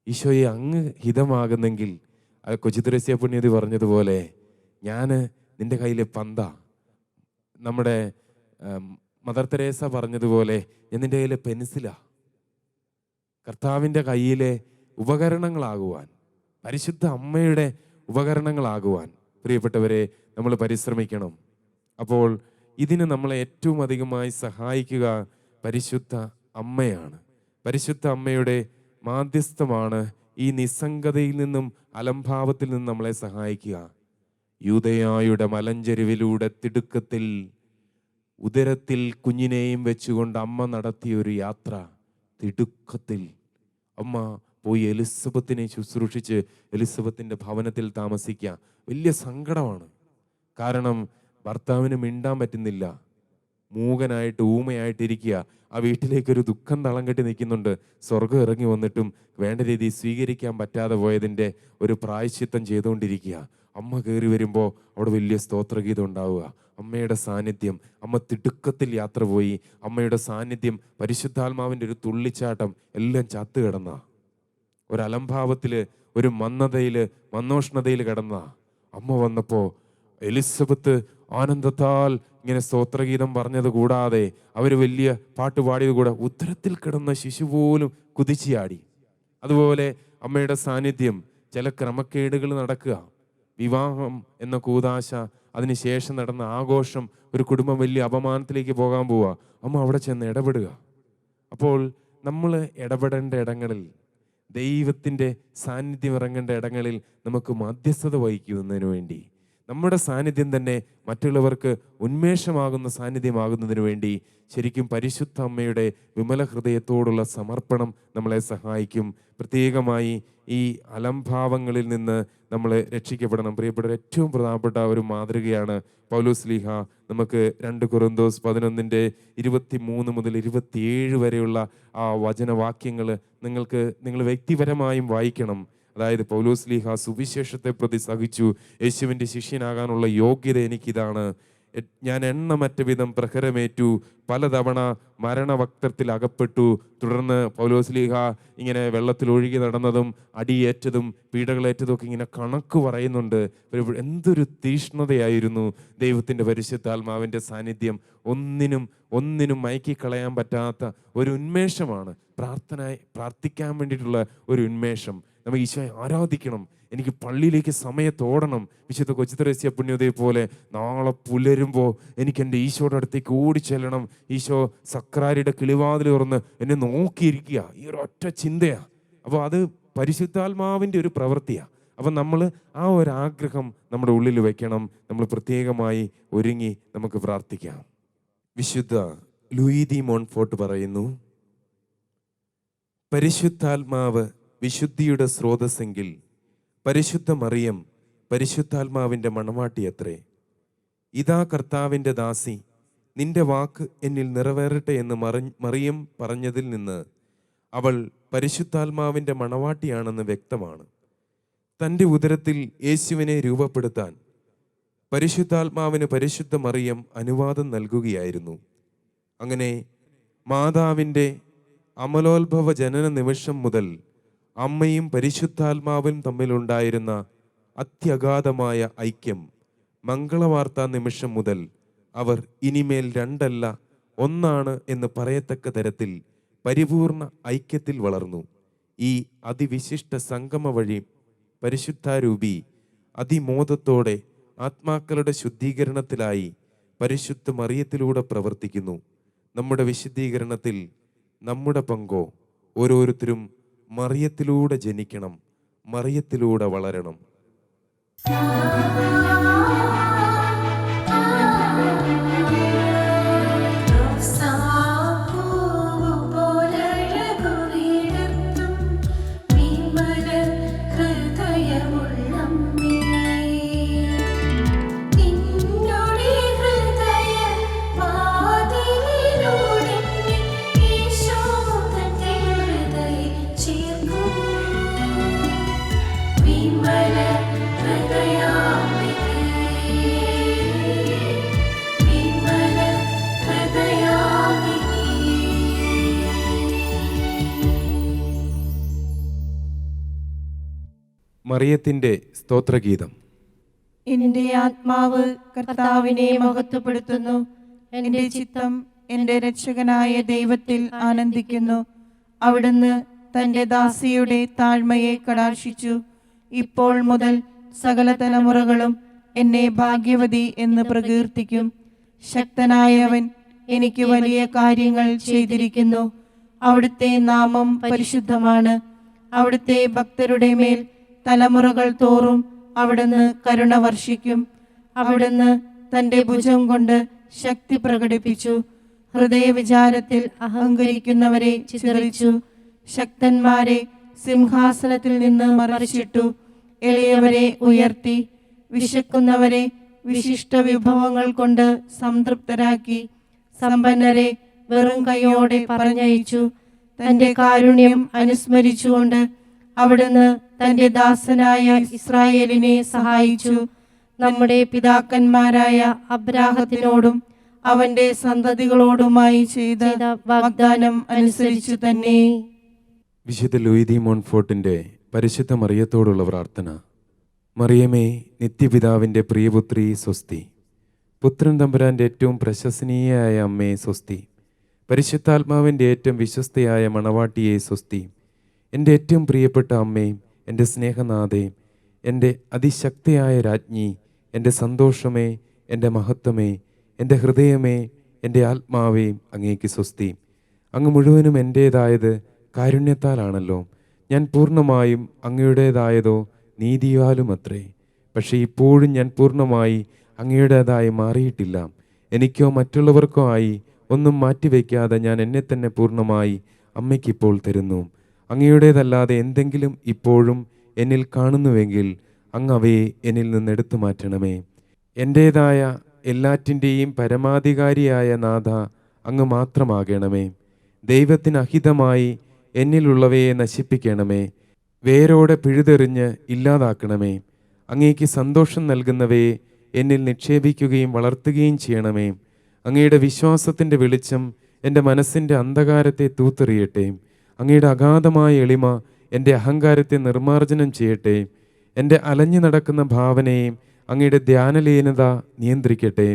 ഈശോയെ അങ്ങ് ഹിതമാകുന്നെങ്കിൽ, കൊച്ചിത്തുരസ്യ പുണ്യതി പറഞ്ഞതുപോലെ, ഞാൻ നിൻ്റെ കയ്യിലെ പന്ത, നമ്മുടെ മദർ തെരേസ പറഞ്ഞതുപോലെ ഞാൻ നിൻ്റെ കയ്യിലെ പെൻസിലാ. കർത്താവിൻ്റെ കയ്യിലെ ഉപകരണങ്ങളാകുവാൻ, പരിശുദ്ധ അമ്മയുടെ ഉപകരണങ്ങളാകുവാൻ പ്രിയപ്പെട്ടവരെ നമ്മൾ പരിശ്രമിക്കണം. അപ്പോൾ ഇതിന് നമ്മളെ ഏറ്റവും അധികമായി സഹായിക്കുക പരിശുദ്ധ അമ്മയാണ്. പരിശുദ്ധ അമ്മയുടെ മാധ്യസ്ഥമാണ് ഈ നിസ്സംഗതയിൽ നിന്നും അലംഭാവത്തിൽ നിന്നും നമ്മളെ സഹായിക്കുക. യൂദയായുടെ മലഞ്ചെരുവിലൂടെ തിടുക്കത്തിൽ ഉദരത്തിൽ കുഞ്ഞിനെയും വെച്ചുകൊണ്ട് അമ്മ നടത്തിയൊരു യാത്ര. തിടുക്കത്തിൽ അമ്മ പോയി എലിസബത്തിനെ ശുശ്രൂഷിച്ച് എലിസബത്തിൻ്റെ ഭവനത്തിൽ താമസിക്കുക. വലിയ സങ്കടമാണ്. കാരണം ഭർത്താവിന് മിണ്ടാൻ പറ്റുന്നില്ല, മൂകനായിട്ട് ഊമയായിട്ടിരിക്കുക. ആ വീട്ടിലേക്കൊരു ദുഃഖം തളം കെട്ടി നിൽക്കുന്നുണ്ട്. സ്വർഗം ഇറങ്ങി വന്നിട്ടും വേണ്ട രീതിയിൽ സ്വീകരിക്കാൻ പറ്റാതെ പോയതിൻ്റെ ഒരു പ്രായശ്ചിത്തം ചെയ്തുകൊണ്ടിരിക്കുക. അമ്മ കയറി വരുമ്പോൾ അവിടെ വലിയ സ്തോത്രഗീതം ഉണ്ടാവുക. അമ്മയുടെ സാന്നിധ്യം, അമ്മ തിടുക്കത്തിൽ യാത്ര പോയി. അമ്മയുടെ സാന്നിധ്യം, പരിശുദ്ധാത്മാവിൻ്റെ ഒരു തുള്ളിച്ചാട്ടം, എല്ലാം ചത്തു കിടന്ന ഒരലംഭാവത്തിൽ, ഒരു മന്നോഷ്ണതയിൽ കിടന്ന അമ്മ വന്നപ്പോൾ എലിസബത്ത് ആനന്ദത്താൽ ഇങ്ങനെ സ്തോത്രഗീതം പറഞ്ഞത് കൂടാതെ അവർ വലിയ പാട്ട് പാടിയത് കൂടെ ഉത്തരത്തിൽ കിടന്ന ശിശു പോലും കുതിച്ചിയാടി. അതുപോലെ അമ്മയുടെ സാന്നിധ്യം, ചില ക്രമക്കേടുകൾ നടക്കുക, വിവാഹം എന്ന കൂതാശ, അതിനുശേഷം നടന്ന ആഘോഷം, ഒരു കുടുംബം വലിയ അപമാനത്തിലേക്ക് പോകാൻ പോവുക, അമ്മ അവിടെ ചെന്ന് ഇടപെടുക. അപ്പോൾ നമ്മൾ ഇടപെടേണ്ട ഇടങ്ങളിൽ, ദൈവത്തിൻ്റെ സാന്നിധ്യം ഇറങ്ങേണ്ട ഇടങ്ങളിൽ നമുക്ക് മധ്യസ്ഥത വഹിക്കുന്നതിന് വേണ്ടി, നമ്മുടെ സാന്നിധ്യം തന്നെ മറ്റുള്ളവർക്ക് ഉന്മേഷമാകുന്ന സാന്നിധ്യമാകുന്നതിന് വേണ്ടി ശരിക്കും പരിശുദ്ധ അമ്മയുടെ വിമല ഹൃദയത്തോടുള്ള സമർപ്പണം നമ്മളെ സഹായിക്കും. പ്രത്യേകമായി ഈ അലംഭാവങ്ങളിൽ നിന്ന് നമ്മൾ രക്ഷിക്കപ്പെടണം. പ്രിയപ്പെട്ട ഏറ്റവും പ്രധാനപ്പെട്ട ഒരു മാതൃകയാണ് പൗലോസ് ശ്ലീഹ നമുക്ക് 2 കൊറിന്തോസ് 11:23 മുതൽ 27 വരെയുള്ള ആ വചനവാക്യങ്ങൾ നിങ്ങൾ വ്യക്തിപരമായും വായിക്കണം. അതായത് പൗലോസ് ശ്ലീഹ സുവിശേഷത്തെ പ്രതി സഹിച്ചു, യേശുവിൻ്റെ ശിഷ്യനാകാനുള്ള യോഗ്യത എനിക്കിതാണ്, ഞാൻ എണ്ണമറ്റ വിധം പ്രഹരമേറ്റു, പലതവണ മരണവക്ത്രത്തിൽ അകപ്പെട്ടു. തുടർന്ന് പൗലോസ് ശ്ലീഹ ഇങ്ങനെ വെള്ളത്തിൽ ഒഴുകി നടന്നതും അടിയേറ്റതും പീഡകളേറ്റതും ഒക്കെ ഇങ്ങനെ കണക്ക് പറയുന്നുണ്ട്. എന്തൊരു തീഷ്ണതയായിരുന്നു ദൈവത്തിൻ്റെ പരിശുദ്ധാത്മാവിൻ്റെ സാന്നിധ്യം. ഒന്നിനും മയക്കിക്കളയാൻ പറ്റാത്ത ഒരു ഉന്മേഷമാണ് പ്രാർത്ഥിക്കാൻ വേണ്ടിയിട്ടുള്ള ഒരു ഉന്മേഷം. നമ്മൾ ഈശോയെ ആരാധിക്കണം. എനിക്ക് പള്ളിയിലേക്ക് സമയത്തോടണം. വിശുദ്ധ കൊച്ചിത്തുരസ്യ പുണ്യതയെ പോലെ നാളെ പുലരുമ്പോൾ എനിക്ക് എൻ്റെ ഈശോയുടെ അടുത്തേക്ക് ഓടിച്ചെല്ലണം. ഈശോ സക്രാരിയുടെ കിളിവാതിൽ തുറന്ന് എന്നെ നോക്കിയിരിക്കുക. ഈ ഒരു ഒറ്റ ചിന്തയാണ്. അപ്പോൾ അത് പരിശുദ്ധാത്മാവിൻ്റെ ഒരു പ്രവൃത്തിയാണ്. അപ്പം നമ്മൾ ആ ഒരു ആഗ്രഹം നമ്മുടെ ഉള്ളിൽ വെക്കണം. നമ്മൾ പ്രത്യേകമായി ഒരുങ്ങി നമുക്ക് പ്രാർത്ഥിക്കാം. വിശുദ്ധ ലൂയി ദി മോൺഫോർട്ട് പറയുന്നു, പരിശുദ്ധാത്മാവ് വിശുദ്ധിയുടെ സ്രോതസ്സെങ്കിൽ പരിശുദ്ധ മറിയം പരിശുദ്ധാത്മാവിൻ്റെ മണവാട്ടിയത്രേ. ഇതാ കർത്താവിൻ്റെ ദാസി, നിന്റെ വാക്ക് എന്നിൽ നിറവേറട്ടെ എന്ന് മറിയം പറഞ്ഞതിൽ നിന്ന് അവൾ പരിശുദ്ധാത്മാവിൻ്റെ മണവാട്ടിയാണെന്ന് വ്യക്തമാണ്. തൻ്റെ ഉദരത്തിൽ യേശുവിനെ രൂപപ്പെടുത്താൻ പരിശുദ്ധാത്മാവിന് പരിശുദ്ധ മറിയം അനുവാദം നൽകുകയായിരുന്നു. അങ്ങനെ മാതാവിൻ്റെ അമലോത്ഭവ ജനന നിമിഷം മുതൽ അമ്മയും പരിശുദ്ധാത്മാവും തമ്മിലുണ്ടായിരുന്ന അത്യഗാധമായ ഐക്യം മംഗളവാർത്താ നിമിഷം മുതൽ അവർ ഇനിമേൽ രണ്ടല്ല ഒന്നാണ് എന്ന് പറയത്തക്ക തരത്തിൽ പരിപൂർണ ഐക്യത്തിൽ വളർന്നു. ഈ അതിവിശിഷ്ട സംഗമ വഴി പരിശുദ്ധാരൂപി അതിമോദത്തോടെ ആത്മാക്കളുടെ ശുദ്ധീകരണത്തിലായി പരിശുദ്ധ മറിയത്തിലൂടെ പ്രവർത്തിക്കുന്നു. നമ്മുടെ വിശുദ്ധീകരണത്തിൽ നമ്മുടെ പങ്കോ? ഓരോരുത്തരും മറിയത്തിലൂടെ ജനിക്കണം, മറിയത്തിലൂടെ വളരണം. മറിയത്തിൻ്റെ സ്തോത്രഗീതം. എൻ്റെ ആത്മാവ് കർത്താവിനെ മഹത്വപ്പെടുത്തുന്നു. എൻ്റെ ചിത്തം എൻ്റെ രക്ഷകനായ ദൈവത്തിൽ ആനന്ദിക്കുന്നു. അവിടുന്ന് തൻ്റെ ദാസിയുടെ താഴ്മയെ കടാക്ഷിച്ചു. ഇപ്പോൾ മുതൽ സകല തലമുറകളും എന്നെ ഭാഗ്യവതി എന്ന് പ്രകീർത്തിക്കും. ശക്തനായവൻ എനിക്ക് വലിയ കാര്യങ്ങൾ ചെയ്തിരിക്കുന്നു. അവിടുത്തെ നാമം പരിശുദ്ധമാണ്. അവിടുത്തെ ഭക്തരുടെ മേൽ തലമുറകൾ തോറും അവിടുന്ന് കരുണ വർഷിക്കും. അവിടുന്ന് തൻ്റെ ഭുജം കൊണ്ട് ശക്തി പ്രകടിപ്പിച്ചു. ഹൃദയവിചാരത്തിൽ അഹങ്കരിക്കുന്നവരെ ചിതറിച്ചു. ശക്തന്മാരെ സിംഹാസനത്തിൽ നിന്ന് മറിച്ചിട്ടു. എളിയവരെ ഉയർത്തി. വിശക്കുന്നവരെ വിശിഷ്ട വിഭവങ്ങൾ കൊണ്ട് സംതൃപ്തരാക്കി. സമ്പന്നരെ വെറും കൈയോടെ പറഞ്ഞയച്ചു. തൻ്റെ കാരുണ്യം അനുസ്മരിച്ചുകൊണ്ട് അവിടുന്ന് തൻ്റെ ദാസനായ ഇസ്രായേലിനെ സഹായിച്ചു. നമ്മുടെ പിതാക്കന്മാരായ അബ്രാഹത്തിനോടും അവന്റെ സന്തതികളോടുമായി ചെയ്ത വാഗ്ദാനം അനുസരിച്ചു തന്നെ. വിശുദ്ധ ലൂയി ദി മോൺഫോർട്ടിൻ്റെ പരിശുദ്ധ മറിയത്തോടുള്ള പ്രാർത്ഥന. മറിയമേ, നിത്യപിതാവിൻ്റെ പ്രിയപുത്രി സ്വസ്തി. പുത്രൻ തമ്പുരാൻ്റെ ഏറ്റവും പ്രശംസനീയയായ അമ്മയെ സ്വസ്തി. പരിശുദ്ധാത്മാവിൻ്റെ ഏറ്റവും വിശ്വസ്തയായ മണവാട്ടിയെ സ്വസ്തി. എൻ്റെ ഏറ്റവും പ്രിയപ്പെട്ട അമ്മയും എൻ്റെ സ്നേഹനാഥേ, എൻ്റെ അതിശക്തിയായ രാജ്ഞി, എൻ്റെ സന്തോഷമേ, എൻ്റെ മഹത്വമേ, എൻ്റെ ഹൃദയമേ, എൻ്റെ ആത്മാവേ, അങ്ങേക്ക് സ്വസ്തി. അങ്ങ് മുഴുവനും എൻ്റേതായത് കാരുണ്യത്താലാണല്ലോ. ഞാൻ പൂർണ്ണമായും അങ്ങയുടേതായതോ നീതിയാലും അത്രേ. പക്ഷേ ഇപ്പോഴും ഞാൻ പൂർണ്ണമായി അങ്ങയുടേതായി മാറിയിട്ടില്ല. എനിക്കോ മറ്റുള്ളവർക്കോ ആയി ഒന്നും മാറ്റിവെക്കാതെ ഞാൻ എന്നെ തന്നെ പൂർണ്ണമായി അമ്മയ്ക്കിപ്പോൾ തരുന്നു. അങ്ങയുടേതല്ലാതെ എന്തെങ്കിലും ഇപ്പോഴും എന്നിൽ കാണുന്നുവെങ്കിൽ അങ്ങ് അവയെ എന്നിൽ നിന്ന് എടുത്തു മാറ്റണമേ. എൻ്റേതായ എല്ലാറ്റിൻ്റെയും പരമാധികാരിയായ നാഥ, അങ്ങ് മാത്രമാകണമേ. ദൈവത്തിന് അഹിതമായി എന്നിലുള്ളവയെ നശിപ്പിക്കണമേ. വേരോടെ പിഴുതെറിഞ്ഞ് ഇല്ലാതാക്കണമേ. അങ്ങേക്ക് സന്തോഷം നൽകുന്നവയെ എന്നിൽ നിക്ഷേപിക്കുകയും വളർത്തുകയും ചെയ്യണമേ. അങ്ങയുടെ വിശ്വാസത്തിൻ്റെ വെളിച്ചം എൻ്റെ മനസ്സിൻ്റെ അന്ധകാരത്തെ തൂത്തെറിയട്ടെ. അങ്ങയുടെ അഗാധമായ എളിമ എൻ്റെ അഹങ്കാരത്തെ നിർമ്മാർജ്ജനം ചെയ്യട്ടെ. എൻ്റെ അലഞ്ഞു നടക്കുന്ന ഭാവനയെയും അങ്ങയുടെ ധ്യാനലീനത നിയന്ത്രിക്കട്ടെ.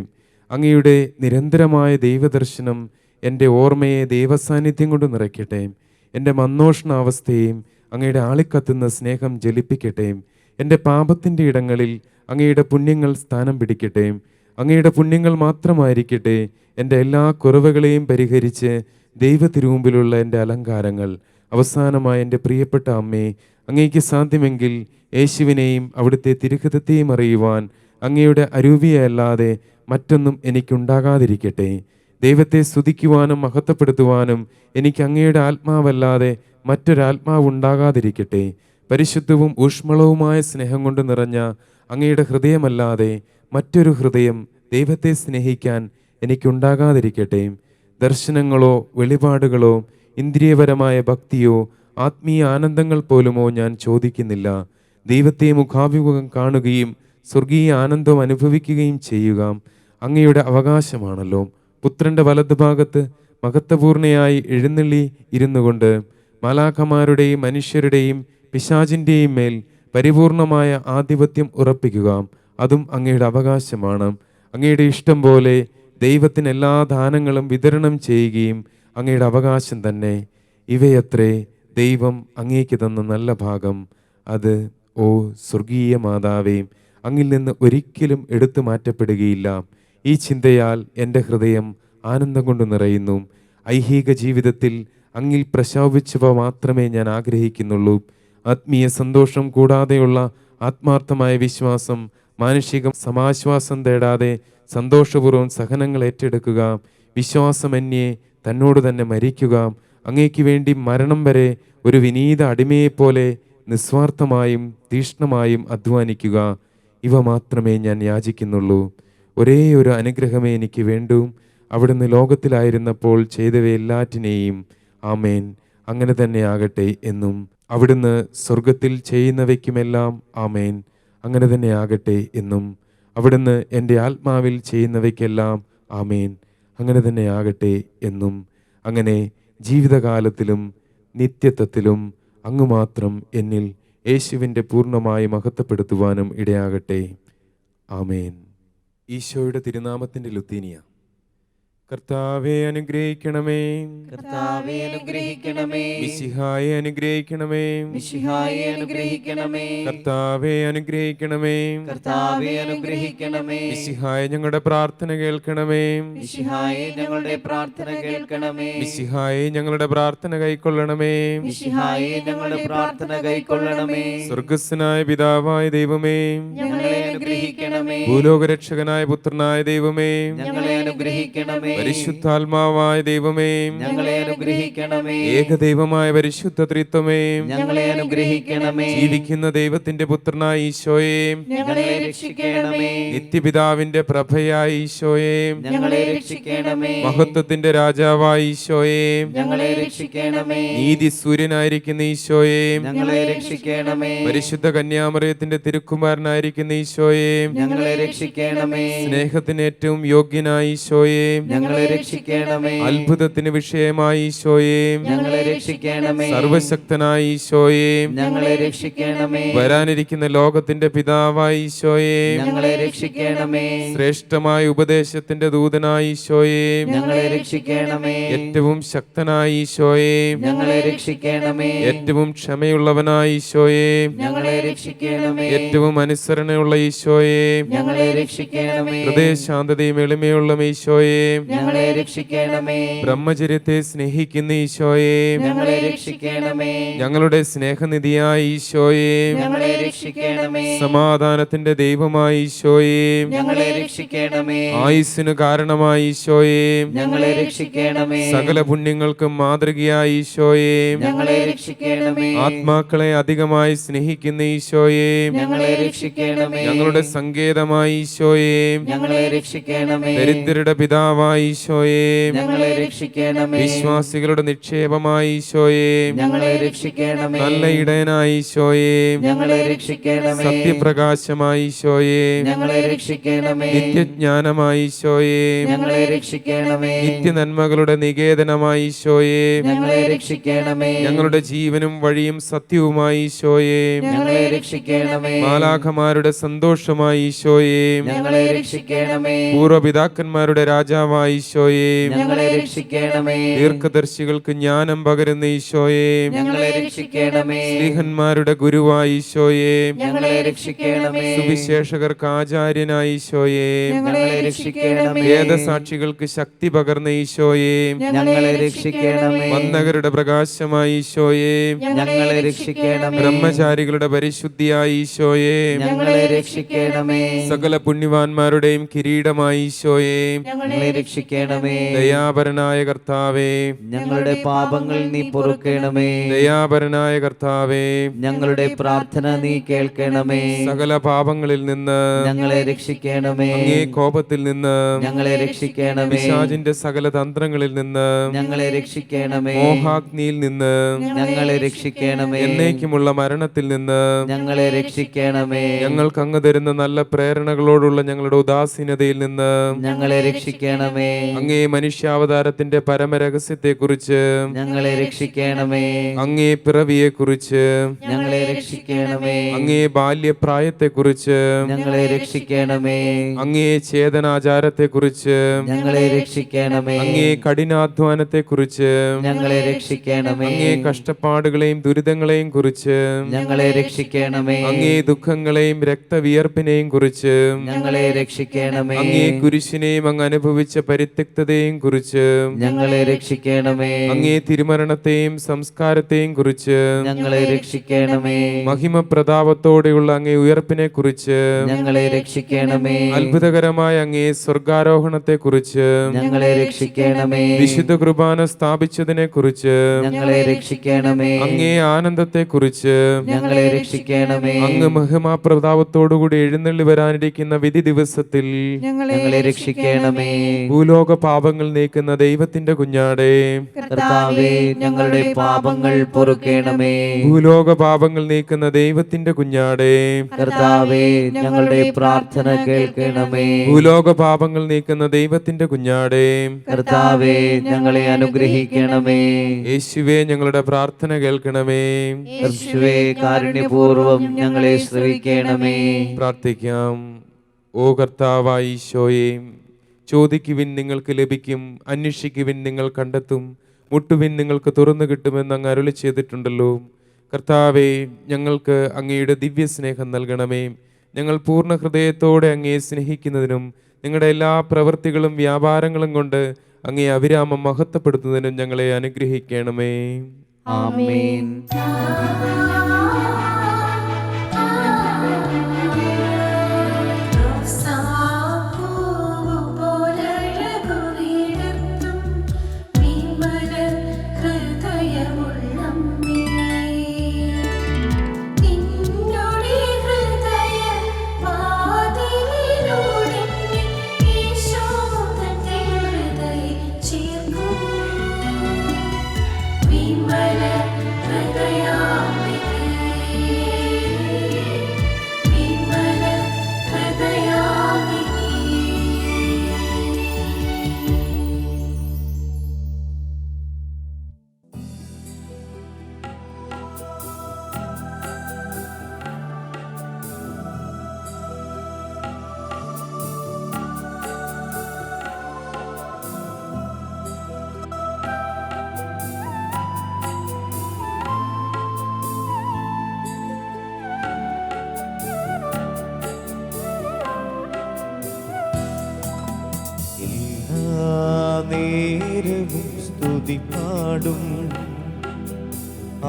അങ്ങയുടെ നിരന്തരമായ ദൈവദർശനം എൻ്റെ ഓർമ്മയെ ദൈവസാന്നിധ്യം കൊണ്ട് നിറയ്ക്കട്ടെ. എൻ്റെ മന്നോഷ്ണാവസ്ഥയെയും അങ്ങയുടെ ആളിക്കത്തുന്ന സ്നേഹം ജ്വലിപ്പിക്കട്ടെ. എൻ്റെ പാപത്തിൻ്റെ ഇടങ്ങളിൽ അങ്ങയുടെ പുണ്യങ്ങൾ സ്ഥാനം പിടിക്കട്ടെ. അങ്ങയുടെ പുണ്യങ്ങൾ മാത്രമായിരിക്കട്ടെ എൻ്റെ എല്ലാ കുറവുകളെയും പരിഹരിച്ച് ദൈവത്തിരുമുമ്പിലുള്ള എൻ്റെ അലങ്കാരങ്ങൾ. അവസാനമായി എൻ്റെ പ്രിയപ്പെട്ട അമ്മേ, അങ്ങേക്ക് സാധ്യമെങ്കിൽ യേശുവിനെയും അവിടുത്തെ തിരുഹിതത്തെയും അറിയുവാൻ അങ്ങയുടെ അരൂപിയല്ലാതെ മറ്റൊന്നും എനിക്കുണ്ടാകാതിരിക്കട്ടെ. ദൈവത്തെ സ്തുതിക്കുവാനും മഹത്വപ്പെടുത്തുവാനും എനിക്ക് അങ്ങയുടെ ആത്മാവല്ലാതെ മറ്റൊരാത്മാവുണ്ടാകാതിരിക്കട്ടെ. പരിശുദ്ധവും ഊഷ്മളവുമായ സ്നേഹം കൊണ്ട് നിറഞ്ഞ അങ്ങയുടെ ഹൃദയമല്ലാതെ മറ്റൊരു ഹൃദയം ദൈവത്തെ സ്നേഹിക്കാൻ എനിക്കുണ്ടാകാതിരിക്കട്ടെ. ദർശനങ്ങളോ വെളിപാടുകളോ ഇന്ദ്രിയപരമായ ഭക്തിയോ ആത്മീയ ആനന്ദങ്ങൾ പോലുമോ ഞാൻ ചോദിക്കുന്നില്ല. ദൈവത്തെ മുഖാഭിമുഖം കാണുകയും സ്വർഗീയ ആനന്ദം അനുഭവിക്കുകയും ചെയ്യുക അങ്ങയുടെ അവകാശമാണല്ലോ. പുത്രന്റെ വലതുഭാഗത്ത് മഹത്വപൂർണയായി എഴുന്നള്ളി ഇരുന്നു കൊണ്ട് മാലാഖമാരുടെയും മനുഷ്യരുടെയും പിശാചിൻ്റെയും മേൽ പരിപൂർണമായ ആധിപത്യം ഉറപ്പിക്കുക. അതും അങ്ങയുടെ അവകാശമാണ്. അങ്ങയുടെ ഇഷ്ടം പോലെ ദൈവത്തിന് എല്ലാ ദാനങ്ങളും വിതരണം ചെയ്യുകയും അങ്ങയുടെ അവകാശം തന്നെ. ഇവയത്രേ ദൈവം അങ്ങേക്ക് തന്ന നല്ല ഭാഗം. അത് ഓ സ്വർഗീയ മാതാവേ, അങ്ങിൽ നിന്ന് ഒരിക്കലും എടുത്തു മാറ്റപ്പെടുകയില്ല. ഈ ചിന്തയാൽ എൻ്റെ ഹൃദയം ആനന്ദം കൊണ്ട് നിറയുന്നു. ഐഹിക ജീവിതത്തിൽ അങ്ങിൽ പ്രശോഭിച്ചവ മാത്രമേ ഞാൻ ആഗ്രഹിക്കുന്നുള്ളൂ. ആത്മീയ സന്തോഷം കൂടാതെയുള്ള ആത്മാർത്ഥമായ വിശ്വാസം, മാനുഷിക സമാശ്വാസം തേടാതെ സന്തോഷപൂർവ്വം സഹനങ്ങൾ ഏറ്റെടുക്കുക, വിശ്വാസമന്യേ തന്നോട് തന്നെ മരിക്കുക, അങ്ങേക്ക് വേണ്ടി മരണം വരെ ഒരു വിനീത അടിമയെപ്പോലെ നിസ്വാർത്ഥമായും തീക്ഷ്ണമായും അധ്വാനിക്കുക. ഇവ മാത്രമേ ഞാൻ യാചിക്കുന്നുള്ളൂ. ഒരേ ഒരു അനുഗ്രഹമേ എനിക്ക് വേണ്ടൂ. അവിടുന്ന് ലോകത്തിലായിരുന്നപ്പോൾ ചെയ്തവയെല്ലാറ്റിനെയും ആമേൻ അങ്ങനെ തന്നെ ആകട്ടെ എന്നും, അവിടുന്ന് സ്വർഗത്തിൽ ചെയ്യുന്നവയ്ക്കുമെല്ലാം ആമേൻ അങ്ങനെ തന്നെ ആകട്ടെ എന്നും, അവിടുന്ന് എൻ്റെ ആത്മാവിൽ ചെയ്യുന്നവയ്ക്കെല്ലാം ആമേൻ അങ്ങനെ തന്നെ ആകട്ടെ എന്നും, അങ്ങനെ ജീവിതകാലത്തിലും നിത്യത്വത്തിലും അങ്ങ് മാത്രം എന്നിൽ യേശുവിൻ്റെ പൂർണ്ണമായി മഹത്വപ്പെടുത്തുവാനും ഇടയാകട്ടെ. ആമേൻ. ഈശോയുടെ തിരുനാമത്തിൻ്റെ ലുത്തീനിയ. കർത്താവെ അനുഗ്രഹിക്കണമേ, കർത്താവേ അനുഗ്രഹിക്കണമേ, മിശിഹായെ അനുഗ്രഹിക്കണമേ, മിശിഹായെ അനുഗ്രഹിക്കണമേ, കർത്താവെ അനുഗ്രഹിക്കണമേ, കർത്താവേ അനുഗ്രഹിക്കണമേ, മിശിഹായെ ഞങ്ങളുടെ പ്രാർത്ഥന കേൾക്കണമേ, മിശിഹായെ ഞങ്ങളുടെ പ്രാർത്ഥന കേൾക്കണമേ, മിശിഹായെ ഞങ്ങളുടെ പ്രാർത്ഥന കൈക്കൊള്ളണമേ, മിശിഹായെ ഞങ്ങളുടെ പ്രാർത്ഥന കൈക്കൊള്ളണമേ, സ്വർഗസ്വനായ പിതാവായ ദൈവമേ, ഞങ്ങളെ അനുഗ്രഹിക്കണമേ, ഭൂലോകരക്ഷകനായ പുത്രനായ ദൈവമേ, ഞങ്ങളെ അനുഗ്രഹിക്കണമേ, പരിശുദ്ധാത്മാവായ ദൈവമേ, ഞങ്ങളെ അനുഗ്രഹിക്കണമേ, ഏകദൈവമായ പരിശുദ്ധ ത്രിത്വമേ, ഞങ്ങളെ അനുഗ്രഹിക്കണമേ, ജീവിക്കുന്ന ദൈവത്തിന്റെ പുത്രനായ ഈശോയെ, ഞങ്ങളെ രക്ഷിക്കണമേ, നിത്യപിതാവിന്റെ പ്രഭയായ ഈശോയെ, ഞങ്ങളെ രക്ഷിക്കണമേ, മഹത്വത്തിന്റെ രാജാവായ ഈശോയെ, ഞങ്ങളെ രക്ഷിക്കണമേ, നീതി സൂര്യനായിരിക്കുന്ന ഈശോയെ, ഞങ്ങളെ രക്ഷിക്കണമേ, പരിശുദ്ധ കന്യാമറിയത്തിന്റെ തിരുക്കുമാരനായിരിക്കുന്ന ഈശോയെ, ഞങ്ങളെ രക്ഷിക്കണമേ, സ്നേഹത്തിന് ഏറ്റവും യോഗ്യനായ ഈശോയെ, ഞങ്ങളെ രക്ഷിക്കണമേ, അത്ഭുതത്തിന് വിഷയമായ ഈശോയെ, ഞങ്ങളെ രക്ഷിക്കണമേ, സർവശക്തനായ ഈശോയെ, ഞങ്ങളെ രക്ഷിക്കണമേ, വരാനിരിക്കുന്ന ലോകത്തിന്റെ പിതാവായ ഈശോയെ, ഞങ്ങളെ രക്ഷിക്കണമേ, ശ്രേഷ്ഠമായ ഉപദേശത്തിന്റെ ദൂതനായ ഈശോയെ, ഞങ്ങളെ രക്ഷിക്കണമേ, ഏറ്റവും ശക്തനായ ഈശോയെ, ഞങ്ങളെ രക്ഷിക്കണമേ, ഏറ്റവും ക്ഷമയുള്ളവനായ ഈശോയെ, ഞങ്ങളെ രക്ഷിക്കണമേ, ഏറ്റവും അനുസരണയുള്ള ഈശോയെ, ഞങ്ങളെ രക്ഷിക്കണമേ, ഹൃദയശാന്തതയും എളിമയുള്ള ഈശോയെ, ഞങ്ങളെ രക്ഷിക്കണമേ, ബ്രഹ്മചര്യത്തെ സ്നേഹിക്കുന്ന ഈശോയെ, ഞങ്ങളെ രക്ഷിക്കണമേ, ഞങ്ങളുടെ സ്നേഹനിധിയായ ഈശോയെ, ഞങ്ങളെ രക്ഷിക്കണമേ, സമാധാനത്തിന്റെ ദൈവമായ ഈശോയെ, ഞങ്ങളെ രക്ഷിക്കണമേ, ആയുസ്സിന് കാരണമായ ഈശോയെ, ഞങ്ങളെ രക്ഷിക്കണമേ, സകല പുണ്യങ്ങൾക്കും മാതൃകയായ ഈശോയെ, ഞങ്ങളെ രക്ഷിക്കണമേ, ആത്മാക്കളെ അധികമായി സ്നേഹിക്കുന്ന ഈശോയെ, ഞങ്ങളെ രക്ഷിക്കണമേ, ഞങ്ങളുടെ സങ്കേതമായ ഈശോയെ, ഞങ്ങളെ രക്ഷിക്കണമേ, ദരിദ്രരുടെ പിതാവായ ഈശോയെ, ഞങ്ങളെ രക്ഷിക്കണമേ, വിശ്വാസികളുടെ നിക്ഷേപമായ ഈശോയെ, ഞങ്ങളെ രക്ഷിക്കണമേ, നല്ല ഇടയനായ ഈശോയെ, ഞങ്ങളെ രക്ഷിക്കണമേ, സത്യപ്രകാശമായ ഈശോയെ, ഞങ്ങളെ രക്ഷിക്കണമേ, നിത്യജ്ഞാനമായ ഈശോയെ, ഞങ്ങളെ രക്ഷിക്കണമേ, നിത്യനന്മകളുടെ നികേതനമായ ഈശോയെ, ഞങ്ങളെ രക്ഷിക്കണമേ, ഞങ്ങളുടെ ജീവനും വഴിയും സത്യവുമായ ഈശോയെ, ഞങ്ങളെ രക്ഷിക്കണമേ, മാലാഖമാരുടെ സന്തോഷമായ ഈശോയെ, ഞങ്ങളെ രക്ഷിക്കണമേ, പൂർവ്വപിതാക്കന്മാരുടെ രാജാവായ ഈശോയെ, ഞങ്ങളെ രക്ഷിക്കണമേ. ദീർഘദർശികൾക്ക് ജ്ഞാനം പകരുന്ന ഈശോയെ, ഞങ്ങളെ രക്ഷിക്കണമേ. സ്ലീഹന്മാരുടെ ഗുരുവായ ഈശോയെ, ഞങ്ങളെ രക്ഷിക്കണമേ. സുവിശേഷകർക്ക് ആചാര്യനായ ഈശോയെ, ഞങ്ങളെ രക്ഷിക്കണമേ. വേദസാക്ഷികൾക്ക് ശക്തി പകർന്ന ഈശോയെ, ഞങ്ങളെ രക്ഷിക്കണമേ. വന്ദകരുടെ പ്രകാശമായ ഈശോയെ, ഞങ്ങളെ രക്ഷിക്കണമേ. ബ്രഹ്മചാരികളുടെ പരിശുദ്ധിയായ ഈശോയെ, ഞങ്ങളെ രക്ഷിക്കണമേ. സകല പുണ്യവാന്മാരുടെയും കിരീടമായ ഈശോയെ, ഞങ്ങളെ രക്ഷിക്കണമേ. ദയാപരനായ കർത്താവേ, ഞങ്ങളുടെ പാപങ്ങൾ നീ പൊറുക്കണമേ. ദയാപരനായ കർത്താവേ, ഞങ്ങളുടെ പ്രാർത്ഥന നീ കേൾക്കണമേ. സകല പാപങ്ങളിൽ നിന്ന് ഞങ്ങളെ രക്ഷിക്കണമേ. അങ്ങേ കോപത്തിൽ നിന്ന്, ഞങ്ങളെ രക്ഷിക്കണമേ. പിശാചിന്റെ സകല തന്ത്രങ്ങളിൽ നിന്ന്, ഞങ്ങളെ രക്ഷിക്കണമേ. മോഹാഗ്നിയിൽ നിന്ന്, ഞങ്ങളെ രക്ഷിക്കണമേ. എന്നേക്കുമുള്ള മരണത്തിൽ നിന്ന്, ഞങ്ങളെ രക്ഷിക്കണമേ. ഞങ്ങൾക്ക് അങ്ങ് തരുന്ന നല്ല പ്രേരണകളോടുള്ള ഞങ്ങളുടെ ഉദാസീനതയിൽ നിന്ന്, ഞങ്ങളെ രക്ഷിക്കണമേ. അങ്ങേ മനുഷ്യാവതാരത്തിന്റെ പരമരഹസ്യത്തെക്കുറിച്ച്, ഞങ്ങളെ രക്ഷിക്കണമേ. അങ്ങേ പിറവിയെക്കുറിച്ച്, ഞങ്ങളെ രക്ഷിക്കണമേ. അങ്ങേ ബാല്യപ്രായത്തെക്കുറിച്ച്, ഞങ്ങളെ രക്ഷിക്കണമേ. അങ്ങേ ചേതനാചാരത്തെക്കുറിച്ച്, ഞങ്ങളെ രക്ഷിക്കണമേ. അങ്ങേ കഠിനാധ്വാനത്തെക്കുറിച്ച്, ഞങ്ങളെ രക്ഷിക്കണമേ. അങ്ങേ കഷ്ടപ്പാടുകളെയും ദുരിതങ്ങളെയും കുറിച്ച്, ഞങ്ങളെ രക്ഷിക്കണമേ. അങ്ങേ ദുഃഖങ്ങളെയും രക്തവിയർപ്പിനെയും കുറിച്ച്, ഞങ്ങളെ രക്ഷിക്കണമേ. അങ്ങേ കുരിശിനെയും അങ്ങ് അനുഭവിച്ച പരിത്യക്തതയെയും കുറിച്ച്, ഞങ്ങളെ രക്ഷിക്കണമേ. അങ്ങേ തിരുമരണത്തെയും സംസ്കാരത്തെയും കുറിച്ച്, ഞങ്ങളെ രക്ഷിക്കണമേ. മഹിമ പ്രതാപത്തോടെയുള്ള അങ്ങേ ഉയർപ്പിനെ കുറിച്ച്, ഞങ്ങളെ രക്ഷിക്കണമേ. അത്ഭുതകരമായ അങ്ങേ സ്വർഗാരോഹണത്തെ കുറിച്ച്, ഞങ്ങളെ രക്ഷിക്കണമേ. വിശുദ്ധ കുർബാന സ്ഥാപിച്ചതിനെ കുറിച്ച്, ഞങ്ങളെ രക്ഷിക്കണമേ. അങ്ങേ ആനന്ദത്തെ കുറിച്ച്, ഞങ്ങളെ രക്ഷിക്കണമേ. അങ്ങ് മഹിമാ പ്രതാപത്തോടുകൂടി എഴുന്നള്ളി വരാനിരിക്കുന്ന വിധി ദിവസത്തിൽ ഞങ്ങളെ രക്ഷിക്കണമേ. ഭൂലോക പാപങ്ങൾ നീക്കുന്ന ദൈവത്തിന്റെ കുഞ്ഞാടേ, കർത്താവേ, ഞങ്ങളുടെ പാപങ്ങൾ പൊറുക്കണമേ. ഭൂലോക പാപങ്ങൾ നീക്കുന്ന ദൈവത്തിന്റെ കുഞ്ഞാടേ, കർത്താവേ, ഞങ്ങളുടെ പ്രാർത്ഥന കേൾക്കണമേ. ഭൂലോക പാപങ്ങൾ നീക്കുന്ന ദൈവത്തിന്റെ കുഞ്ഞാടേ, കർത്താവേ, ഞങ്ങളെ അനുഗ്രഹിക്കണമേ. യേശുവേ ഞങ്ങളുടെ പ്രാർത്ഥന കേൾക്കണമേ. യേശുവേ, കാരുണ്യപൂർവം ഞങ്ങളെ ശ്രവിക്കണമേ. പ്രാർത്ഥിക്കാം. ഓ കർത്താവായ ഈശോയെ, ചോദിക്കുവിൻ നിങ്ങൾക്ക് ലഭിക്കും, അന്വേഷിക്കുവിൻ നിങ്ങൾ കണ്ടെത്തും, മുട്ടുവിൻ നിങ്ങൾക്ക് തുറന്നു കിട്ടുമെന്ന് അങ്ങ് അരുളി ചെയ്തിട്ടുണ്ടല്ലോ. കർത്താവേ, ഞങ്ങൾക്ക് അങ്ങയുടെ ദിവ്യ സ്നേഹം നൽകണമേ. ഞങ്ങൾ പൂർണ്ണ ഹൃദയത്തോടെ അങ്ങയെ സ്നേഹിക്കുന്നതിനും നിങ്ങളുടെ എല്ലാ പ്രവൃത്തികളും വ്യാപാരങ്ങളും കൊണ്ട് അങ്ങയെ അവിരാമം മഹത്വപ്പെടുത്തുന്നതിനും ഞങ്ങളെ അനുഗ്രഹിക്കണമേ. ആമേൻ. നേരവും സ്തുതി പാടും,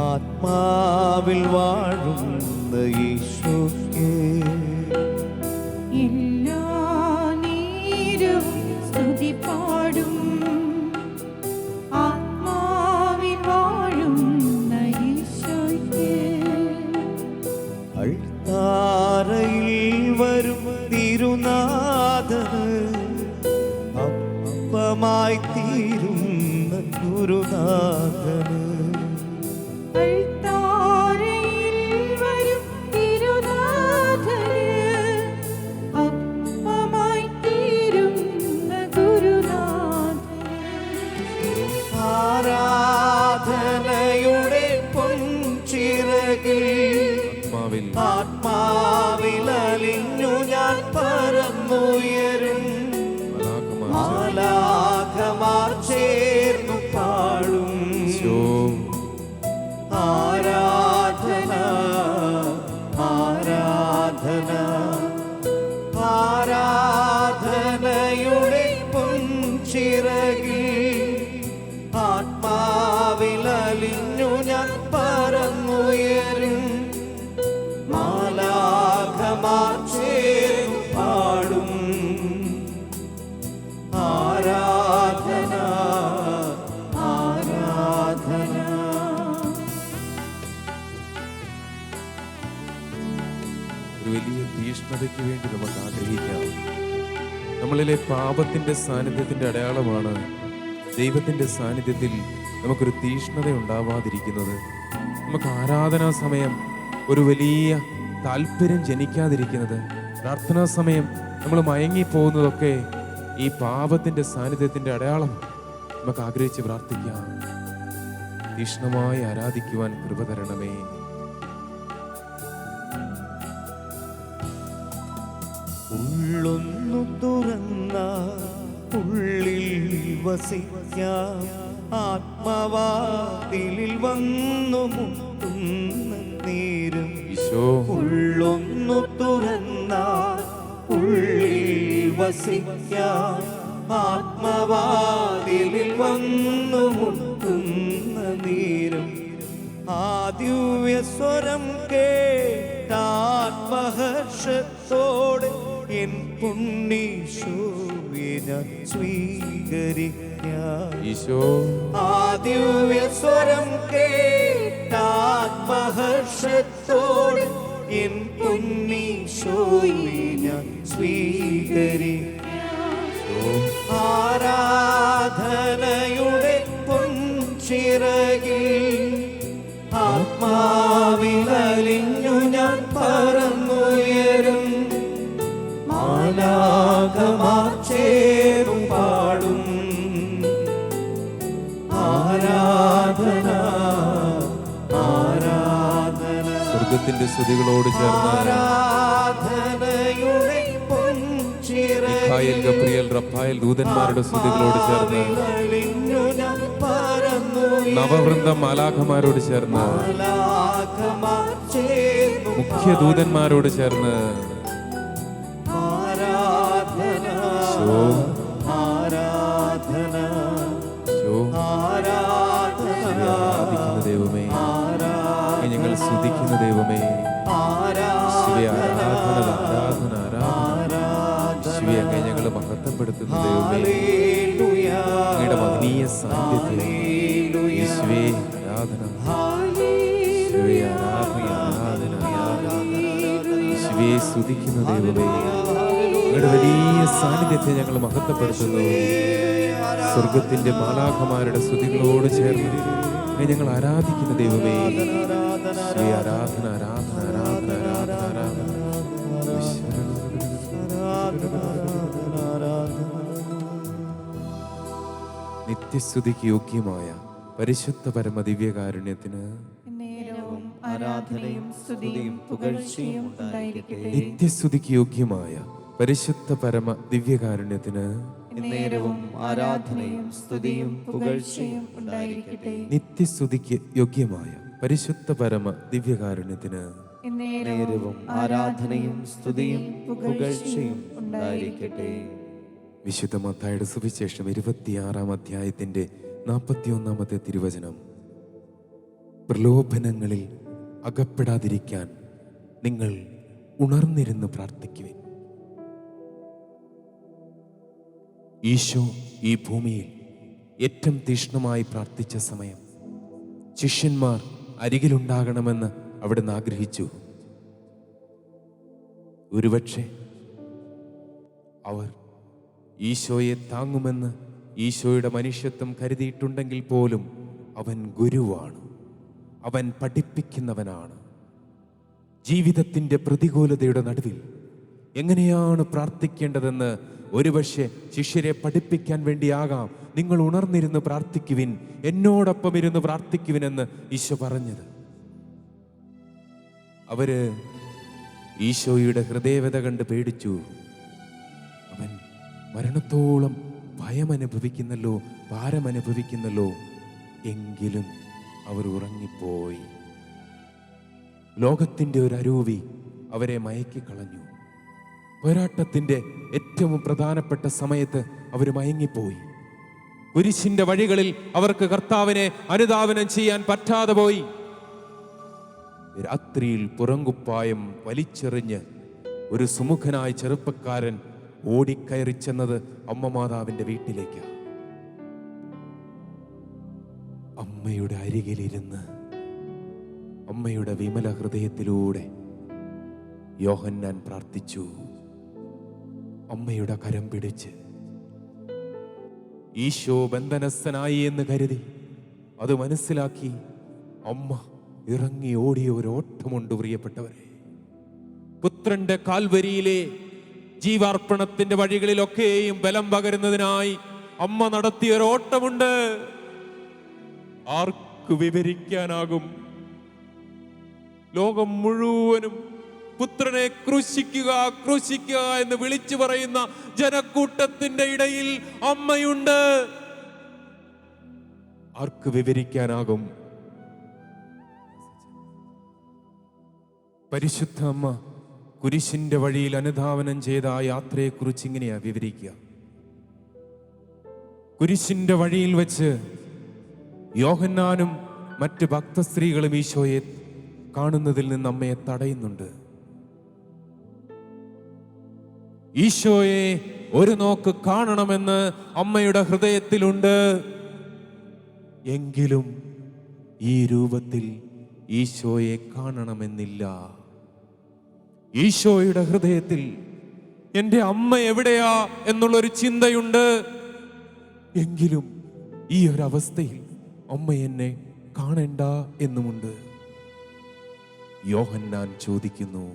ആത്മാവിൽ വാഴുന്ന യേശുവേ. എല്ലാ നേരവും സ്തുതി പാടും, ആത്മാവിൽ വാഴുന്ന യേശുവേ. അൾത്താരയിൽ വരും തിരുനാഥന് അപ്പമായി തീരുന്ന ഗുരുനാഥന്. അൾത്താരയിൽ വരും തിരുനാഥന് അപ്പമായി തീരുന്ന ഗുരുനാഥന്. ആരാധനയുടെ പൊൻചിറകിൽ ആത്മാവിൽ അലിഞ്ഞു ഞാൻ പറന്നുയരും. മാലാഖമാർ കൃപയ്ക്ക് വേണ്ടി നമുക്ക് ആഗ്രഹിക്കാം. നമ്മളിലെ പാപത്തിൻ്റെ സാന്നിധ്യത്തിൻ്റെ അടയാളമാണ് ദൈവത്തിൻ്റെ സാന്നിധ്യത്തിൽ നമുക്കൊരു തീഷ്ണത ഉണ്ടാവാതിരിക്കുന്നത്. നമുക്ക് ആരാധനാ സമയം ഒരു വലിയ താല്പര്യം ജനിക്കാതിരിക്കുന്നത്, പ്രാർത്ഥനാ സമയം നമ്മൾ മയങ്ങിപ്പോകുന്നതൊക്കെ ഈ പാപത്തിൻ്റെ സാന്നിധ്യത്തിൻ്റെ അടയാളം. നമുക്ക് ആഗ്രഹിച്ച് പ്രാർത്ഥിക്കാം. തീഷ്ണമായി ആരാധിക്കുവാൻ കൃപ തരണമേ. ഉള്ളൊന്നു തുറന്ന ഉള്ളിൽ വസിക്കാം, ആത്മവാതിലിൽ വന്നു മുട്ടുന്ന നേരം. ഈശോ, ഉള്ളൊന്നു തുറന്ന ഉള്ളിൽ വസിക്കാം, ആത്മവാതിലിൽ വന്നു മുട്ടുന്ന നേരം. ആദ്യ സ്വരം കേട്ടാത്മഹർഷത്തോടെ എൻ പുണ്യീശോയെ ഞാൻ സ്വീകരിക്കാം. ഈശോ, ആദ്യ സ്വരം കേട്ടാത്മഹർഷത്തോടെ എൻ പുണ്യീശോയെ ഞാൻ സ്വീകരിക്കാം. ആരാധനയുടെ പൊൻചിറകിൽ ആത്മാവിലലിഞ്ഞു ഞാൻ പറന്നുയരും. മാലാഖമാർ ചേരും പാടും ആരാധന ആരാധന. സ്വർഗത്തിന്റെ സ്തുതികളോട് ചേർന്ന് ആരാധനയുടെ പൊൻചിറകിൽ മിഖായേൽ, ഗബ്രിയേൽ, റഫായേൽ ദൂതന്മാരുടെ സ്തുതികളോട് ചേർന്ന് നവവൃന്ദം മാലാഖമാരോട് ചേർന്ന് മുഖ്യ ദൂതന്മാരോട് ചേർന്ന് ആരാധിക്കുന്ന ദൈവമേ, ഞങ്ങൾ സ്തുതിക്കുന്ന ദൈവമേ, ശിവേ ആരാധന ആരാധന ആരാധന. ശിവേ, അങ്ങേ ഞങ്ങൾ മഹത്വപ്പെടുത്തുന്ന ദൈവമേ, അങ്ങയുടെ മഹനീയ സാന്നിധ്യത്തെ യേശുവേ ആരാധന. ശിവേ ആരാധന ആരാധന ആരാധന. ശിവേ സ്തുതിക്കുന്ന ദൈവമേ, അങ്ങയുടെ വലിയ സാന്നിധ്യത്തെ ഞങ്ങൾ മഹത്വപ്പെടുത്തുന്നു. സ്വർഗത്തിന്റെ മാലാഖമാരുടെ സ്തുതികളോട് ചേർന്ന് ഞങ്ങൾ ആരാധിക്കുന്ന ദൈവമേ, ശിവേ ആരാധന ആരാധന ആരാധന ആരാധന ആരാധന. നിത്യസ്തുതിക്ക് യോഗ്യമായ പരിശുദ്ധ പരമ ദിവ്യകാരുണ്യത്തിന് നേരവും ആരാധനയും സ്തുതിയും പുകഴ്ചയും ഉണ്ടായിരിക്കട്ടെ. നിത്യസ്തുതിക്ക് യോഗ്യമായ പരിശുദ്ധ പരമ ദിവ്യകാരുണ്യത്തിന് നേരവും ആരാധനയും സ്തുതിയും പുകഴ്ചയും ഉണ്ടായിരിക്കട്ടെ. നിത്യസ്തുതിക്ക് യോഗ്യമായ പരിശുദ്ധ പരമ ദിവ്യകാരുണ്യത്തിന് നേരവും ആരാധനയും സ്തുതിയും പുകഴ്ചയും ഉണ്ടായിരിക്കട്ടെ. വിശുദ്ധ മത്തായിയുടെ സുവിശേഷം 26-ാം അധ്യായത്തിന്റെ 41-ാമത്തെ തിരുവചനം. പ്രലോഭനങ്ങളിൽ അകപ്പെടാതിരിക്കാൻ നിങ്ങൾ ഉണർന്നിരുന്ന് പ്രാർത്ഥിക്കുവിൻ. ഈശോ ഈ ഭൂമിയിൽ ഏറ്റവും തീഷ്ണമായി പ്രാർത്ഥിച്ച സമയം ശിഷ്യന്മാർ അരികിലുണ്ടാകണമെന്ന് അവിടുന്ന് ആഗ്രഹിച്ചു. ഒരുപക്ഷെ അവർ ഈശോയെ താങ്ങുമെന്ന് ഈശോയുടെ മനുഷ്യത്വം കരുതിയിട്ടുണ്ടെങ്കിൽ പോലും അവൻ ഗുരുവാണ്, അവൻ പഠിപ്പിക്കുന്നവനാണ്. ജീവിതത്തിൻ്റെ പ്രതികൂലതയുടെ നടുവിൽ എങ്ങനെയാണ് പ്രാർത്ഥിക്കേണ്ടതെന്ന് ഒരുപക്ഷെ ശിഷ്യരെ പഠിപ്പിക്കാൻ വേണ്ടിയാകാം നിങ്ങൾ ഉണർന്നിരുന്ന് പ്രാർത്ഥിക്കുവിൻ, എന്നോടൊപ്പം ഇരുന്ന് പ്രാർത്ഥിക്കുവിനെന്ന് ഈശോ പറഞ്ഞത്. അവര് ഈശോയുടെ ഹൃദയവ്യത കണ്ട് പേടിച്ചു. അവൻ മരണത്തോളം ഭയമനുഭവിക്കുന്നല്ലോ, ഭാരമനുഭവിക്കുന്നല്ലോ. എങ്കിലും അവർ ഉറങ്ങിപ്പോയി. ലോകത്തിൻ്റെ ഒരു അരൂപി അവരെ മയക്കിക്കളഞ്ഞു. പോരാട്ടത്തിൻ്റെ ഏറ്റവും പ്രധാനപ്പെട്ട സമയത്ത് അവർ മയങ്ങിപ്പോയി. കുരിശിന്റെ വഴികളിൽ അവർക്ക് കർത്താവിനെ അനുധാവനം ചെയ്യാൻ പറ്റാതെ പോയി. രാത്രിയിൽ പുറങ്കുപ്പായം വലിച്ചെറിഞ്ഞ് ഒരു സുമുഖനായ ചെറുപ്പക്കാരൻ ഓടിക്കയറി ചെന്നത് അമ്മ മാതാവിന്റെ വീട്ടിലേക്കാണ്. അമ്മയുടെ അരികിലിരുന്ന് അമ്മയുടെ വിമല ഹൃദയത്തിലൂടെ യോഹന്നാൻ പ്രാർത്ഥിച്ചു. അമ്മയുടെ കരം പിടിച്ച് ഈശോ ബന്ധനസ്ഥനായി എന്ന് കരുതി അത് മനസ്സിലാക്കി അമ്മ ഇറങ്ങി ഓടിയ ഒരു ഓട്ടമുണ്ട് പ്രിയപ്പെട്ടവരെ. പുത്രന്റെ കാൽവരിയിലെ ജീവാർപ്പണത്തിന്റെ വഴികളിലൊക്കെയും ബലം പകരുന്നതിനായി അമ്മ നടത്തിയ ഒരു ഓട്ടമുണ്ട്. ആർക്ക് വിവരിക്കാനാകും? ലോകം മുഴുവനും പുത്രനെ ക്രൂശിക്കുക ക്രൂശിക്കുക എന്ന് വിളിച്ചു പറയുന്ന ജനക്കൂട്ടത്തിന്റെ ഇടയിൽ അമ്മയുണ്ട്. ആർക്ക് വിവരിക്കാനാകും? പരിശുദ്ധ അമ്മ കുരിശിന്റെ വഴിയിൽ അനുധാവനം ചെയ്ത ആ യാത്രയെക്കുറിച്ച് ഇങ്ങനെയാ വിവരിക്കുക. കുരിശിന്റെ വഴിയിൽ വെച്ച് യോഹന്നാനും മറ്റ് ഭക്തസ്ത്രീകളും ഈശോയെ കാണുന്നതിൽ നിന്ന് അമ്മയെ തടയുന്നുണ്ട്. ഈശോയെ ഒരു നോക്ക് കാണണമെന്ന് അമ്മയുടെ ഹൃദയത്തിലുണ്ട്. എങ്കിലും ഈ രൂപത്തിൽ ഈശോയെ കാണണമെന്നില്ല. ഈശോയുടെ ഹൃദയത്തിൽ എൻ്റെ അമ്മ എവിടെയാ എന്നുള്ളൊരു ചിന്തയുണ്ട്. എങ്കിലും ഈ ഒരവസ്ഥയിൽ അമ്മ എന്നെ കാണണ്ട എന്നുമുണ്ട്. യോഹന്നാൻ ചോദിക്കുന്നു,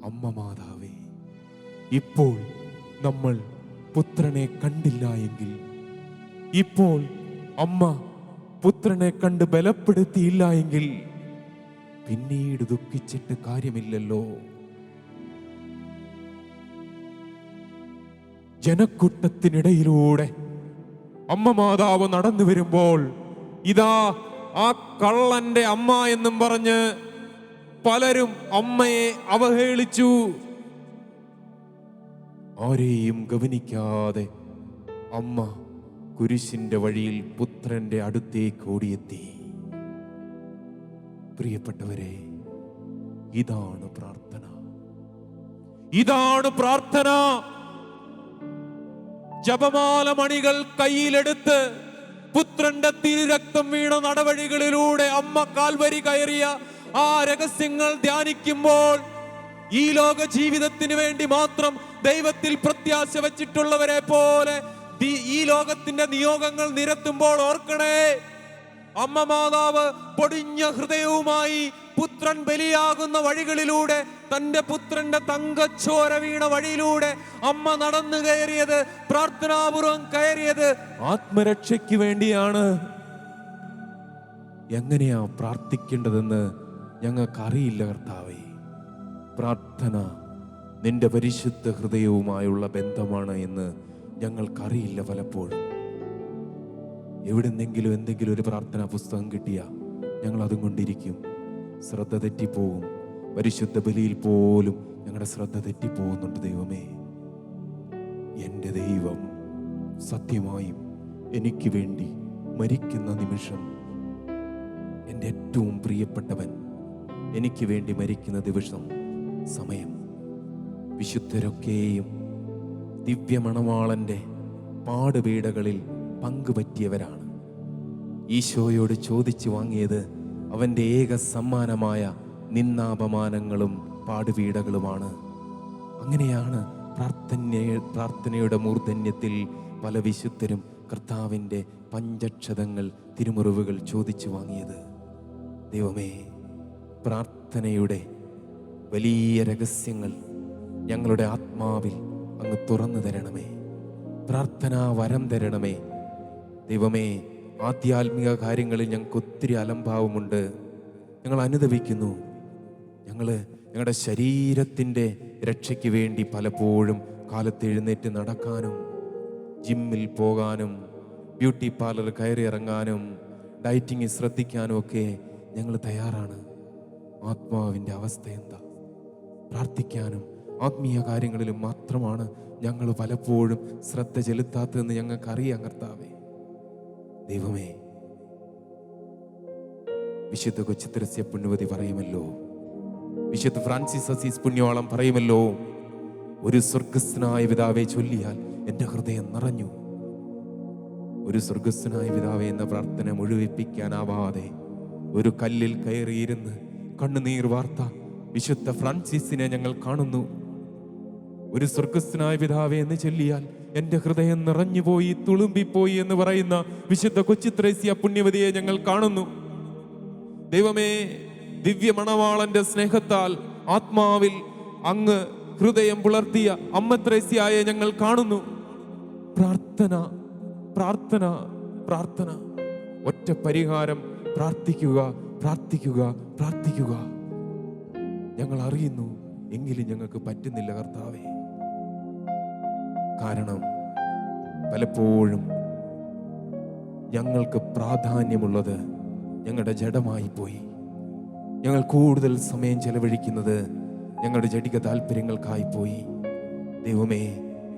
അമ്മ മാതാവേ, ഇപ്പോൾ നമ്മൾ പുത്രനെ കണ്ടില്ല എങ്കിൽ, ഇപ്പോൾ അമ്മ പുത്രനെ കണ്ട് ബലപ്പെടുത്തിയില്ല എങ്കിൽ പിന്നീട് ദുഃഖിച്ചിട്ട് കാര്യമില്ലല്ലോ. ജനക്കൂട്ടത്തിനിടയിലൂടെ അമ്മ മാതാവ് നടന്നു വരുമ്പോൾ ഇതാ ആ കള്ളന്റെ അമ്മ എന്നും പറഞ്ഞ് പലരും അമ്മയെ അവഹേളിച്ചു. ആരെയും ഗവനിക്കാതെ അമ്മ കുരിശിന്റെ വഴിയിൽ പുത്രന്റെ അടുത്തേക്ക് ഓടിയെത്തി. പ്രിയപ്പെട്ടവരെ, ഇതാണ് പ്രാർത്ഥന. ഇതാണ് പ്രാർത്ഥന. ജപമാല മണികൾ കയ്യിലെടുത്ത് പുത്രന്റെ തിരുരക്തം വീണ നടവഴികളിലൂടെ അമ്മ കാൽവരി കയറിയ ആ രഹസ്യങ്ങൾ ധ്യാനിക്കുമ്പോൾ, ഈ ലോക ജീവിതത്തിന് വേണ്ടി മാത്രം ദൈവത്തിൽ പ്രത്യാശ വച്ചിട്ടുള്ളവരെ പോലെ ഈ ലോകത്തിന്റെ നിയോഗങ്ങൾ നിരത്തുമ്പോൾ ഓർക്കണേ, അമ്മ മാതാവ് പൊടിഞ്ഞ ഹൃദയവുമായി പുത്രൻ ബലിയാകുന്ന വഴികളിലൂടെ, തന്റെ പുത്രന്റെ തങ്കച്ചോര വീണ വഴിയിലൂടെ അമ്മ നടന്നു കയറിയത്, പ്രാർത്ഥനാപൂർവം കയറിയത് ആത്മരക്ഷയ്ക്ക് വേണ്ടിയാണ്. എങ്ങനെയാ പ്രാർത്ഥിക്കേണ്ടതെന്ന് ഞങ്ങൾക്കറിയില്ല കർത്താവേ. പ്രാർത്ഥന നിന്റെ പരിശുദ്ധ ഹൃദയവുമായുള്ള ബന്ധമാണ് എന്ന് ഞങ്ങൾക്കറിയില്ല. പലപ്പോഴും എവിടെന്നെങ്കിലും എന്തെങ്കിലും ഒരു പ്രാർത്ഥനാ പുസ്തകം കിട്ടിയാൽ ഞങ്ങൾ അതും കൊണ്ടിരിക്കും. ശ്രദ്ധ തെറ്റിപ്പോവും. പരിശുദ്ധ ബലിയിൽ പോലും ഞങ്ങളുടെ ശ്രദ്ധ തെറ്റിപ്പോകുന്നുണ്ട്. ദൈവമേ, എൻ്റെ ദൈവം സത്യമായും എനിക്ക് വേണ്ടി മരിക്കുന്ന നിമിഷം, എൻ്റെ ഏറ്റവും പ്രിയപ്പെട്ടവൻ എനിക്ക് വേണ്ടി മരിക്കുന്ന ദിവസം, സമയം, വിശുദ്ധരൊക്കെയും ദിവ്യമണവാളന്റെ പാടുപീഡകളിൽ പങ്കുപറ്റിയവരാണ്. ഈശോയോട് ചോദിച്ചു വാങ്ങിയത് അവൻ്റെ ഏക സമ്മാനമായ നിന്നാപമാനങ്ങളും പാടുപീഡകളുമാണ്. അങ്ങനെയാണ് പ്രാർത്ഥനയുടെ മൂർധന്യത്തിൽ പല വിശുദ്ധരും കർത്താവിൻ്റെ പഞ്ചക്ഷതങ്ങൾ, തിരുമുറിവുകൾ ചോദിച്ചു വാങ്ങിയത്. ദൈവമേ, പ്രാർത്ഥനയുടെ വലിയ രഹസ്യങ്ങൾ ഞങ്ങളുടെ ആത്മാവിൽ അങ്ങ് തുറന്നു തരണമേ. പ്രാർത്ഥനാ വരം തരണമേ. ദൈവമേ, ആധ്യാത്മിക കാര്യങ്ങളിൽ ഞങ്ങൾക്ക് ഒത്തിരി അലംഭാവമുണ്ട്. ഞങ്ങൾ അനുതപിക്കുന്നു. ഞങ്ങളുടെ ശരീരത്തിൻ്റെ രക്ഷയ്ക്ക് വേണ്ടി പലപ്പോഴും കാലത്ത് എഴുന്നേറ്റ് നടക്കാനും, ജിമ്മിൽ പോകാനും, ബ്യൂട്ടി പാർലർ കയറി ഇറങ്ങാനും, ഡയറ്റിങ് ശ്രദ്ധിക്കാനും ഒക്കെ ഞങ്ങൾ തയ്യാറാണ്. ആത്മാവിൻ്റെ അവസ്ഥ എന്താ? പ്രാർത്ഥിക്കാനും ആത്മീയ കാര്യങ്ങളിലും മാത്രമാണ് ഞങ്ങൾ പലപ്പോഴും ശ്രദ്ധ ചെലുത്താത്തതെന്ന് ഞങ്ങൾക്കറിയാം കർത്താവേ. ദൈവമേ, വിശുദ്ധ കൊച്ചുത്രസ്യ പുണ്യവതി പറയുമല്ലോ, വിശുദ്ധ ഫ്രാൻസിസ് അസീസ് പുണ്യവാളം പറയുമല്ലോ, ഒരു സ്വർഗസ്ഥനായ പിതാവേ ചൊല്ലിയാൽ എൻ്റെ ഹൃദയം നിറഞ്ഞു. ഒരു സ്വർഗസ്ഥനായ പിതാവേ എന്ന പ്രാർത്ഥന മുഴുവിപ്പിക്കാനാവാതെ ഒരു കല്ലിൽ കയറിയിരുന്ന് കണ്ണുനീർ വാർത്ത വിശുദ്ധ ഫ്രാൻസിസിനെ ഞങ്ങൾ കാണുന്നു. ഒരു സ്വർഗസ്ഥനായ പിതാവേ എന്ന് ചൊല്ലിയാൽ എൻ്റെ ഹൃദയം നിറഞ്ഞുപോയി, തുളുമ്പിപ്പോയി എന്ന് പറയുന്ന വിശുദ്ധ കൊച്ചുത്രേസ്യ പുണ്യവതിയെ ഞങ്ങൾ കാണുന്നു. ദൈവമേ, ദിവ്യ മണവാളന്റെ സ്നേഹത്താൽ ആത്മാവിൽ അങ്ങ് ഹൃദയം പുലർത്തിയ അമ്മ ത്രേസ്യയെ ഞങ്ങൾ കാണുന്നു. പ്രാർത്ഥന, പ്രാർത്ഥന, പ്രാർത്ഥന. ഒറ്റ പരിഹാരം: പ്രാർത്ഥിക്കുക, പ്രാർത്ഥിക്കുക, പ്രാർത്ഥിക്കുക. ഞങ്ങൾ അറിയുന്നു, എങ്കിലും ഞങ്ങൾക്ക് പറ്റുന്നില്ല കർത്താവേ. കാരണം പലപ്പോഴും ഞങ്ങൾക്ക് പ്രാധാന്യമുള്ളത് ഞങ്ങളുടെ ജഡമായി പോയി. ഞങ്ങൾ കൂടുതൽ സമയം ചെലവഴിക്കുന്നത് ഞങ്ങളുടെ ജഡിക താല്പര്യങ്ങൾക്കായി പോയി. ദൈവമേ,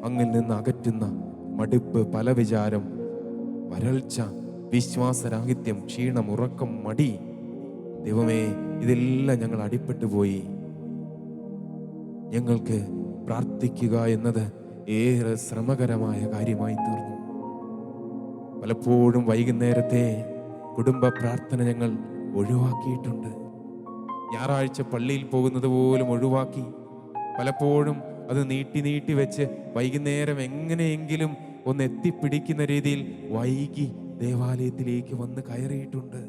അങ്ങിൽ നിന്ന് അകറ്റുന്ന മടുപ്പ്, പല വിചാരം, വരൾച്ച, വിശ്വാസരാഹിത്യം, ക്ഷീണം, ഉറക്കം, മടി, ദൈവമേ, ഇതെല്ലാം ഞങ്ങൾ അടിപ്പെട്ടു പോയി. ഞങ്ങൾക്ക് പ്രാർത്ഥിക്കുക എന്നത് ഏറെ ശ്രമകരമായ കാര്യമായി തീർന്നു. പലപ്പോഴും വൈകുന്നേരത്തെ കുടുംബ പ്രാർത്ഥന ഞങ്ങൾ ഒഴിവാക്കിയിട്ടുണ്ട്. ഞായറാഴ്ച പള്ളിയിൽ പോകുന്നത് പോലും ഒഴിവാക്കി. പലപ്പോഴും അത് നീട്ടി വെച്ച് വൈകുന്നേരം എങ്ങനെയെങ്കിലും ഒന്ന് എത്തിപ്പിടിക്കുന്ന രീതിയിൽ വൈകി ദേവാലയത്തിലേക്ക് വന്ന് കയറിയിട്ടുണ്ട്.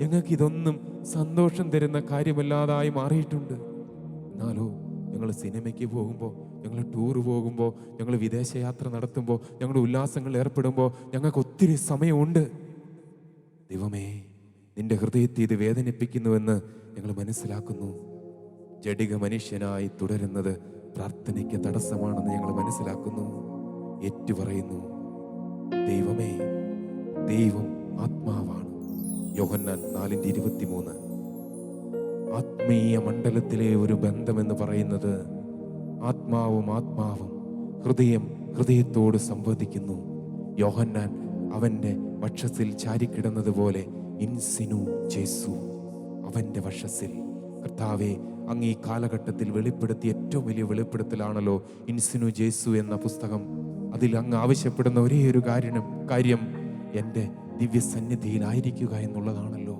ഞങ്ങൾക്ക് ഇതൊന്നും സന്തോഷം തരുന്ന കാര്യമല്ലാതായി മാറിയിട്ടുണ്ട്. എന്നാലോ ഞങ്ങൾ സിനിമയ്ക്ക് പോകുമ്പോൾ, ഞങ്ങൾ ടൂറ് പോകുമ്പോൾ, ഞങ്ങൾ വിദേശയാത്ര നടത്തുമ്പോൾ, ഞങ്ങളുടെ ഉല്ലാസങ്ങളിൽ ഏർപ്പെടുമ്പോൾ ഞങ്ങൾക്ക് ഒത്തിരി സമയമുണ്ട്. ദൈവമേ, നിന്റെ ഹൃദയത്തെ ഇത് വേദനിപ്പിക്കുന്നുവെന്ന് ഞങ്ങൾ മനസ്സിലാക്കുന്നു. ജഡിക മനുഷ്യനായി തുടരുന്നത് പ്രാർത്ഥനയ്ക്ക് തടസ്സമാണെന്ന് ഞങ്ങൾ മനസ്സിലാക്കുന്നു. ഏറ്റുപറയുന്നു, ദൈവമേ, ദൈവം ആത്മാവാണ്. യോഹന്നാൻ 4:23. ആത്മീയ മണ്ഡലത്തിലെ ഒരു ബന്ധമെന്ന് പറയുന്നത് ആത്മാവും ഹൃദയത്തോട് സംവദിക്കുന്നു. യോഹന്നാൻ അവന്റെ വക്ഷസിൽ ചാരിക്കിടന്നത് പോലെ ഇൻസിനു ജേസു, അവന്റെ വക്ഷസിൽ. കർത്താവെ, അങ്ങ് ഈ കാലഘട്ടത്തിൽ വെളിപ്പെടുത്തിയ ഏറ്റവും വലിയ വെളിപ്പെടുത്തലാണല്ലോ ഇൻസിനു ജേസു എന്ന പുസ്തകം. അതിൽ അങ്ങ് ആവശ്യപ്പെടുന്ന ഒരേ ഒരു കാര്യം എൻ്റെ ദിവ്യ സന്നിധിയിലായിരിക്കുക എന്നുള്ളതാണല്ലോ.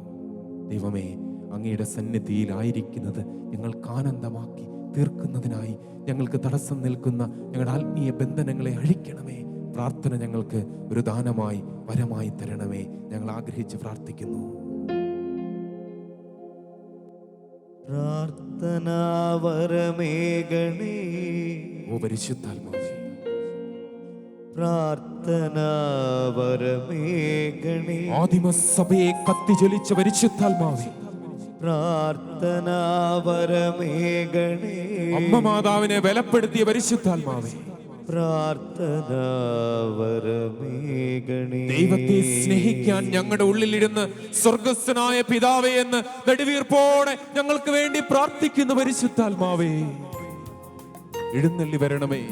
ദൈവമേ, അങ്ങയുടെ സന്നിധിയിലായിരിക്കുന്നത് ഞങ്ങൾക്ക് ആനന്ദമാക്കി തീർക്കുന്നതിനായി ഞങ്ങൾക്ക് തടസ്സം നിൽക്കുന്ന ഞങ്ങളുടെ ആത്മീയ ബന്ധനങ്ങളെ അഴിക്കണമേ. പ്രാർത്ഥന ഞങ്ങൾക്ക് ഒരു ദാനമായി, വരമായി തരണമേ. ഞങ്ങൾ ആഗ്രഹിച്ച് പ്രാർത്ഥിക്കുന്നു. പ്രാർത്ഥനാവരമേഘണേ, ഓ പരിശുദ്ധാത്മാവേ, പ്രാർത്ഥനാവരമേഘണേ, ആദിമസഭയെ കത്തിജ്വലിച്ച പരിശുദ്ധാത്മാവേ, പ്രാർത്ഥനാവരമേഘണേ, അമ്മ മാതാവിനെ ബലപ്പെടുത്തിയ പരിശുദ്ധാത്മാവേ, പ്രാർത്ഥനാവരമേഘണേ, ദൈവത്തെ സ്നേഹിക്കാൻ ഞങ്ങളുടെ ഉള്ളിലിരുന്ന് സ്വർഗസ്ഥനായ പിതാവേ എന്ന് നെടുവീർപ്പോടെ ഞങ്ങൾക്ക് വേണ്ടി പ്രാർത്ഥിക്കുന്ന പരിശുദ്ധാത്മാവേ, എഴുന്നള്ളി വരണമേ.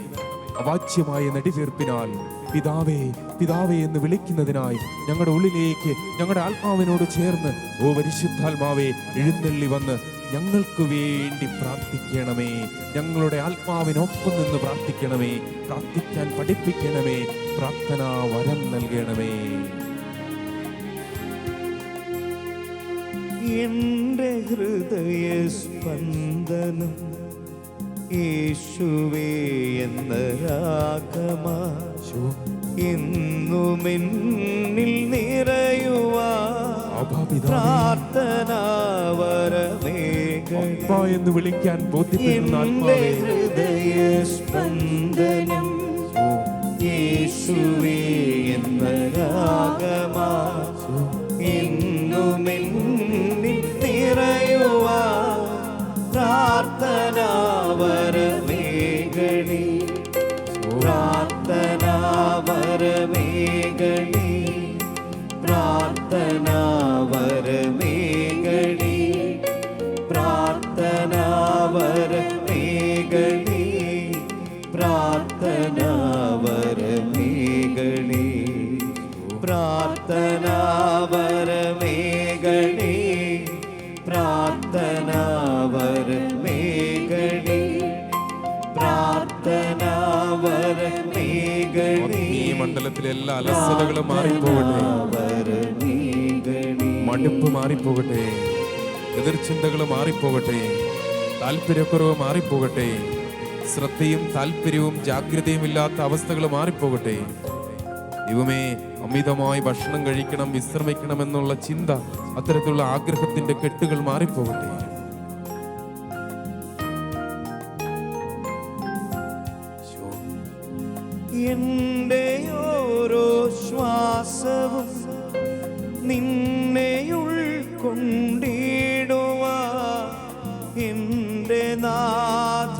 അവാച്യമായ നെടുവീർപ്പിനാൽ പിതാവേ, പിതാവേ എന്ന് വിളിക്കുന്നതിനായി ഞങ്ങളുടെ ഉള്ളിലേക്ക്, ഞങ്ങളുടെ ആത്മാവിനോട് ചേർന്ന് ഓ പരിശുദ്ധാത്മാവേ, എഴുന്നള്ളി വന്ന് ഞങ്ങൾക്ക് വേണ്ടി പ്രാർത്ഥിക്കണമേ. ഞങ്ങളുടെ ആത്മാവിനൊപ്പം നിന്ന് പ്രാർത്ഥിക്കണമേ. പ്രാർത്ഥിക്കാൻ പഠിപ്പിക്കണമേ. പ്രാർത്ഥനാ വരം നൽകണമേ. എന്റെ ഹൃദയ സ്പന്ദനം യേശുവേ എന്ന രാഗമാ, എന്നുമെന്നിൽ നിറയുവാ പ്രാർത്ഥനാവരമേഘണേ എന്ന് വിളിക്കാൻ എന്റെ ഹൃദയ സ്പന്ദനം യേശുവേ എന്ന രാഗമാ, എന്നുമെന്നിൽ നിറയുവാ പ്രാർത്ഥനാവരമേഘണേ, പ്രാർത്ഥനാവരമേഘണേ, പ്രാർത്ഥനാവരമേഘണേ, പ്രാർത്ഥനാവരമേഘണേ, പ്രാർത്ഥനാവരമേഘണേ, പ്രാർത്ഥനാവരമേഘണേ, പ്രാർത്ഥനാവരമേഘണേ, പ്രാർത്ഥനാവരമേഘണേ. ഈ മണ്ഡലത്തിലെ എല്ലാ അലസതകളും മാറിപ്പോകട്ടെ, മടുപ്പ് മാറിപ്പോകട്ടെ. എതിർചിന്തകൾ മാറിപ്പോകട്ടെ, താല്പര്യക്കുറവ് മാറിപ്പോകട്ടെ, ശ്രദ്ധയും താല്പര്യവും ജാഗ്രതയും ഇല്ലാത്ത അവസ്ഥകൾ മാറിപ്പോകട്ടെ. ദൈവമേ, അമിതമായി ഭക്ഷണം കഴിക്കണം, വിശ്രമിക്കണം എന്നുള്ള ചിന്ത, അത്തരത്തിലുള്ള ആഗ്രഹത്തിന്റെ കെട്ടുകൾ മാറിപ്പോകട്ടെ. എന്റെ ഓരോ ശ്വാസവും നിന്നെ ഉൾക്കൊണ്ടിടുവാ, എന്റെ നാഥനേശുവേ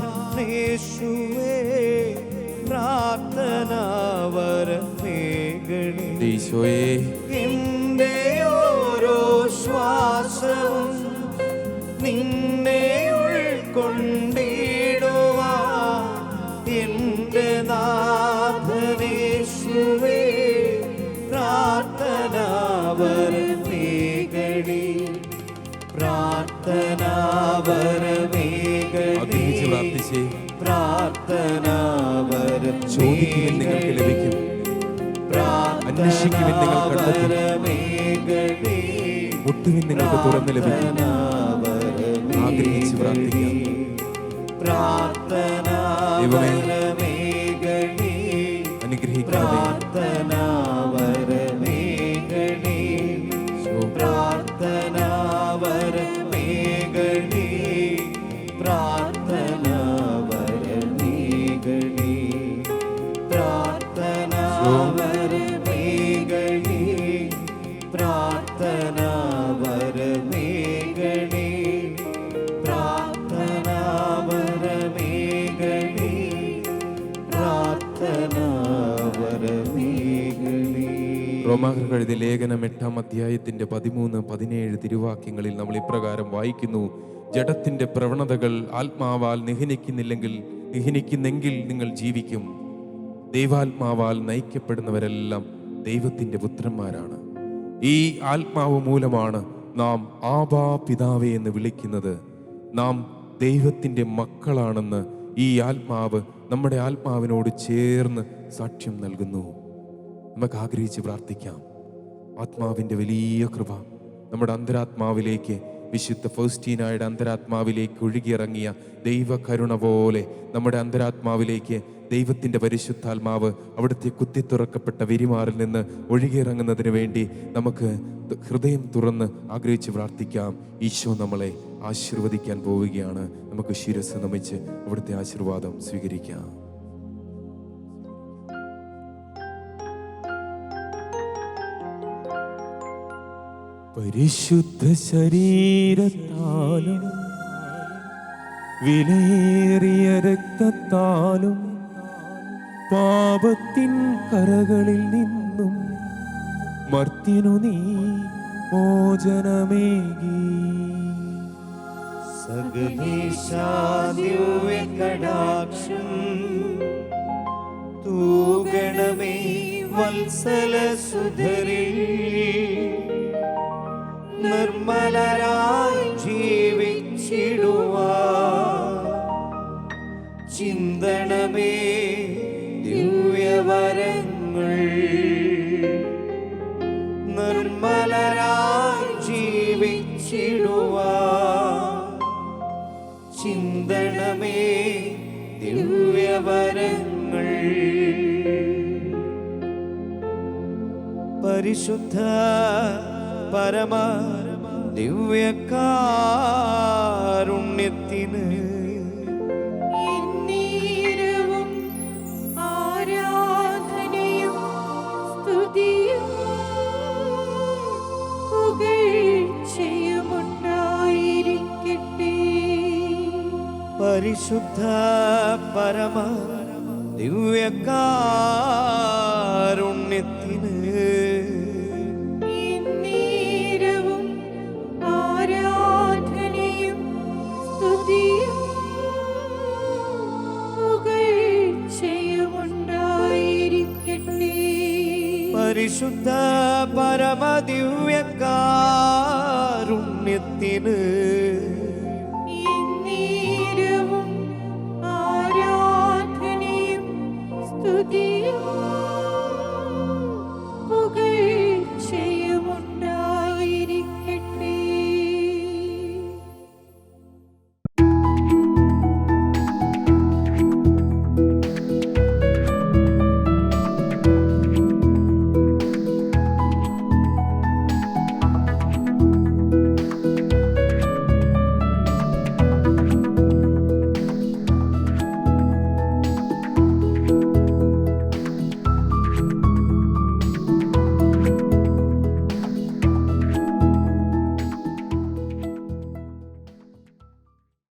പ്രാർത്ഥനാവരമേകണേ. ഈശോയേ, എന്റെ ഓരോ ശ്വാസവും നിന്നെ ഉൾക്കൊണ്ടിടുവാ, എന്റെ നാഥനേശുവേ പ്രാർത്ഥനാവരമേകണേ. പ്രാർത്ഥനാവരമേകണേ. പ്രാർത്ഥിച്ചേ. ചോദിക്കുവിൻ നിങ്ങൾക്ക് ലഭിക്കും, അന്വേഷിക്കുവിൻ നിങ്ങൾ കണ്ടെത്തും, മുട്ടുവിൻ നിങ്ങൾക്ക് തുറന്ന് ലഭിക്കും. ആഗ്രഹിച്ച് പ്രാർത്ഥിക്കാം. ദൈവമേ, അനുഗ്രഹിക്കണമേ. റോമാക്കാർക്ക് എഴുതിയ ലേഖനം 8-ാം അധ്യായത്തിന്റെ 13-17 തിരുവാക്യങ്ങളിൽ നമ്മൾ ഇപ്രകാരം വായിക്കുന്നു: ജഡത്തിന്റെ പ്രവണതകൾ ആത്മാവാൽ നിഹനിക്കുന്നെങ്കിൽ നിങ്ങൾ ജീവിക്കും. ദൈവാത്മാവാൽ നയിക്കപ്പെടുന്നവരെല്ലാം ദൈവത്തിന്റെ പുത്രന്മാരാണ്. ഈ ആത്മാവ് മൂലമാണ് നാം ആബാ പിതാവേ എന്ന് വിളിക്കുന്നത്. നാം ദൈവത്തിന്റെ മക്കളാണെന്ന് ഈ ആത്മാവ് നമ്മുടെ ആത്മാവിനോട് ചേർന്ന് സാക്ഷ്യം നൽകുന്നു. നമുക്ക് ആഗ്രഹിച്ച് പ്രാർത്ഥിക്കാം. ആത്മാവിൻ്റെ വലിയ കൃപ നമ്മുടെ അന്തരാത്മാവിലേക്ക്, വിശുദ്ധ ഫൗസ്റ്റീനായുടെ അന്തരാത്മാവിലേക്ക് ഒഴുകിയിറങ്ങിയ ദൈവകരുണ പോലെ നമ്മുടെ അന്തരാത്മാവിലേക്ക് ദൈവത്തിൻ്റെ പരിശുദ്ധാത്മാവ് അവിടുത്തെ കുത്തിത്തുറക്കപ്പെട്ട വിരിമാറിൽ നിന്ന് ഒഴുകിയിറങ്ങുന്നതിന് വേണ്ടി നമുക്ക് ഹൃദയം തുറന്ന് ആഗ്രഹിച്ച് പ്രാർത്ഥിക്കാം. ഈശോ നമ്മളെ ആശീർവദിക്കാൻ പോവുകയാണ്. നമുക്ക് ശിരസ് നമിച്ച് അവിടുത്തെ ആശീർവാദം സ്വീകരിക്കാം. പരിശുദ്ധ ശരീരത്താലും വിലയേറിയ രക്തത്താലും പാപത്തിൻ കറകളിൽ നിന്നും മർത്യനു നീ മോചനമേകി. സകലേശാദിവ്യകടാക്ഷം തൂഗണമേ വത്സല സുധരിൽ, നിർമ്മലരായി ജീവിച്ചിടുവാൻ ചിന്തണമേ ദിവ്യവരങ്ങൾ. നിർമ്മലരായി ജീവിച്ചിടുവാൻ ചിന്തണമേ ദിവ്യവരങ്ങൾ. പരിശുദ്ധ പരമ ദിവ്യകാരുണ്യത്തിന് എന്നേരവും ആരാധനയും സ്തുതിയും പുകഴ്ചയും ഉണ്ടായിരിക്കട്ടെ. പരിശുദ്ധ പരമ ദിവ്യകാരുണ്യത്തിന് എന്നേരവും ആരാധനയും സ്തുതിയും പുകഴ്ചയും ഉണ്ടായിരിക്കട്ടെ. പരിശുദ്ധ പരമ ദിവ്യകാരുണ്യത്തിന് എന്നേരവും ആരാധനയും സ്തുതിയും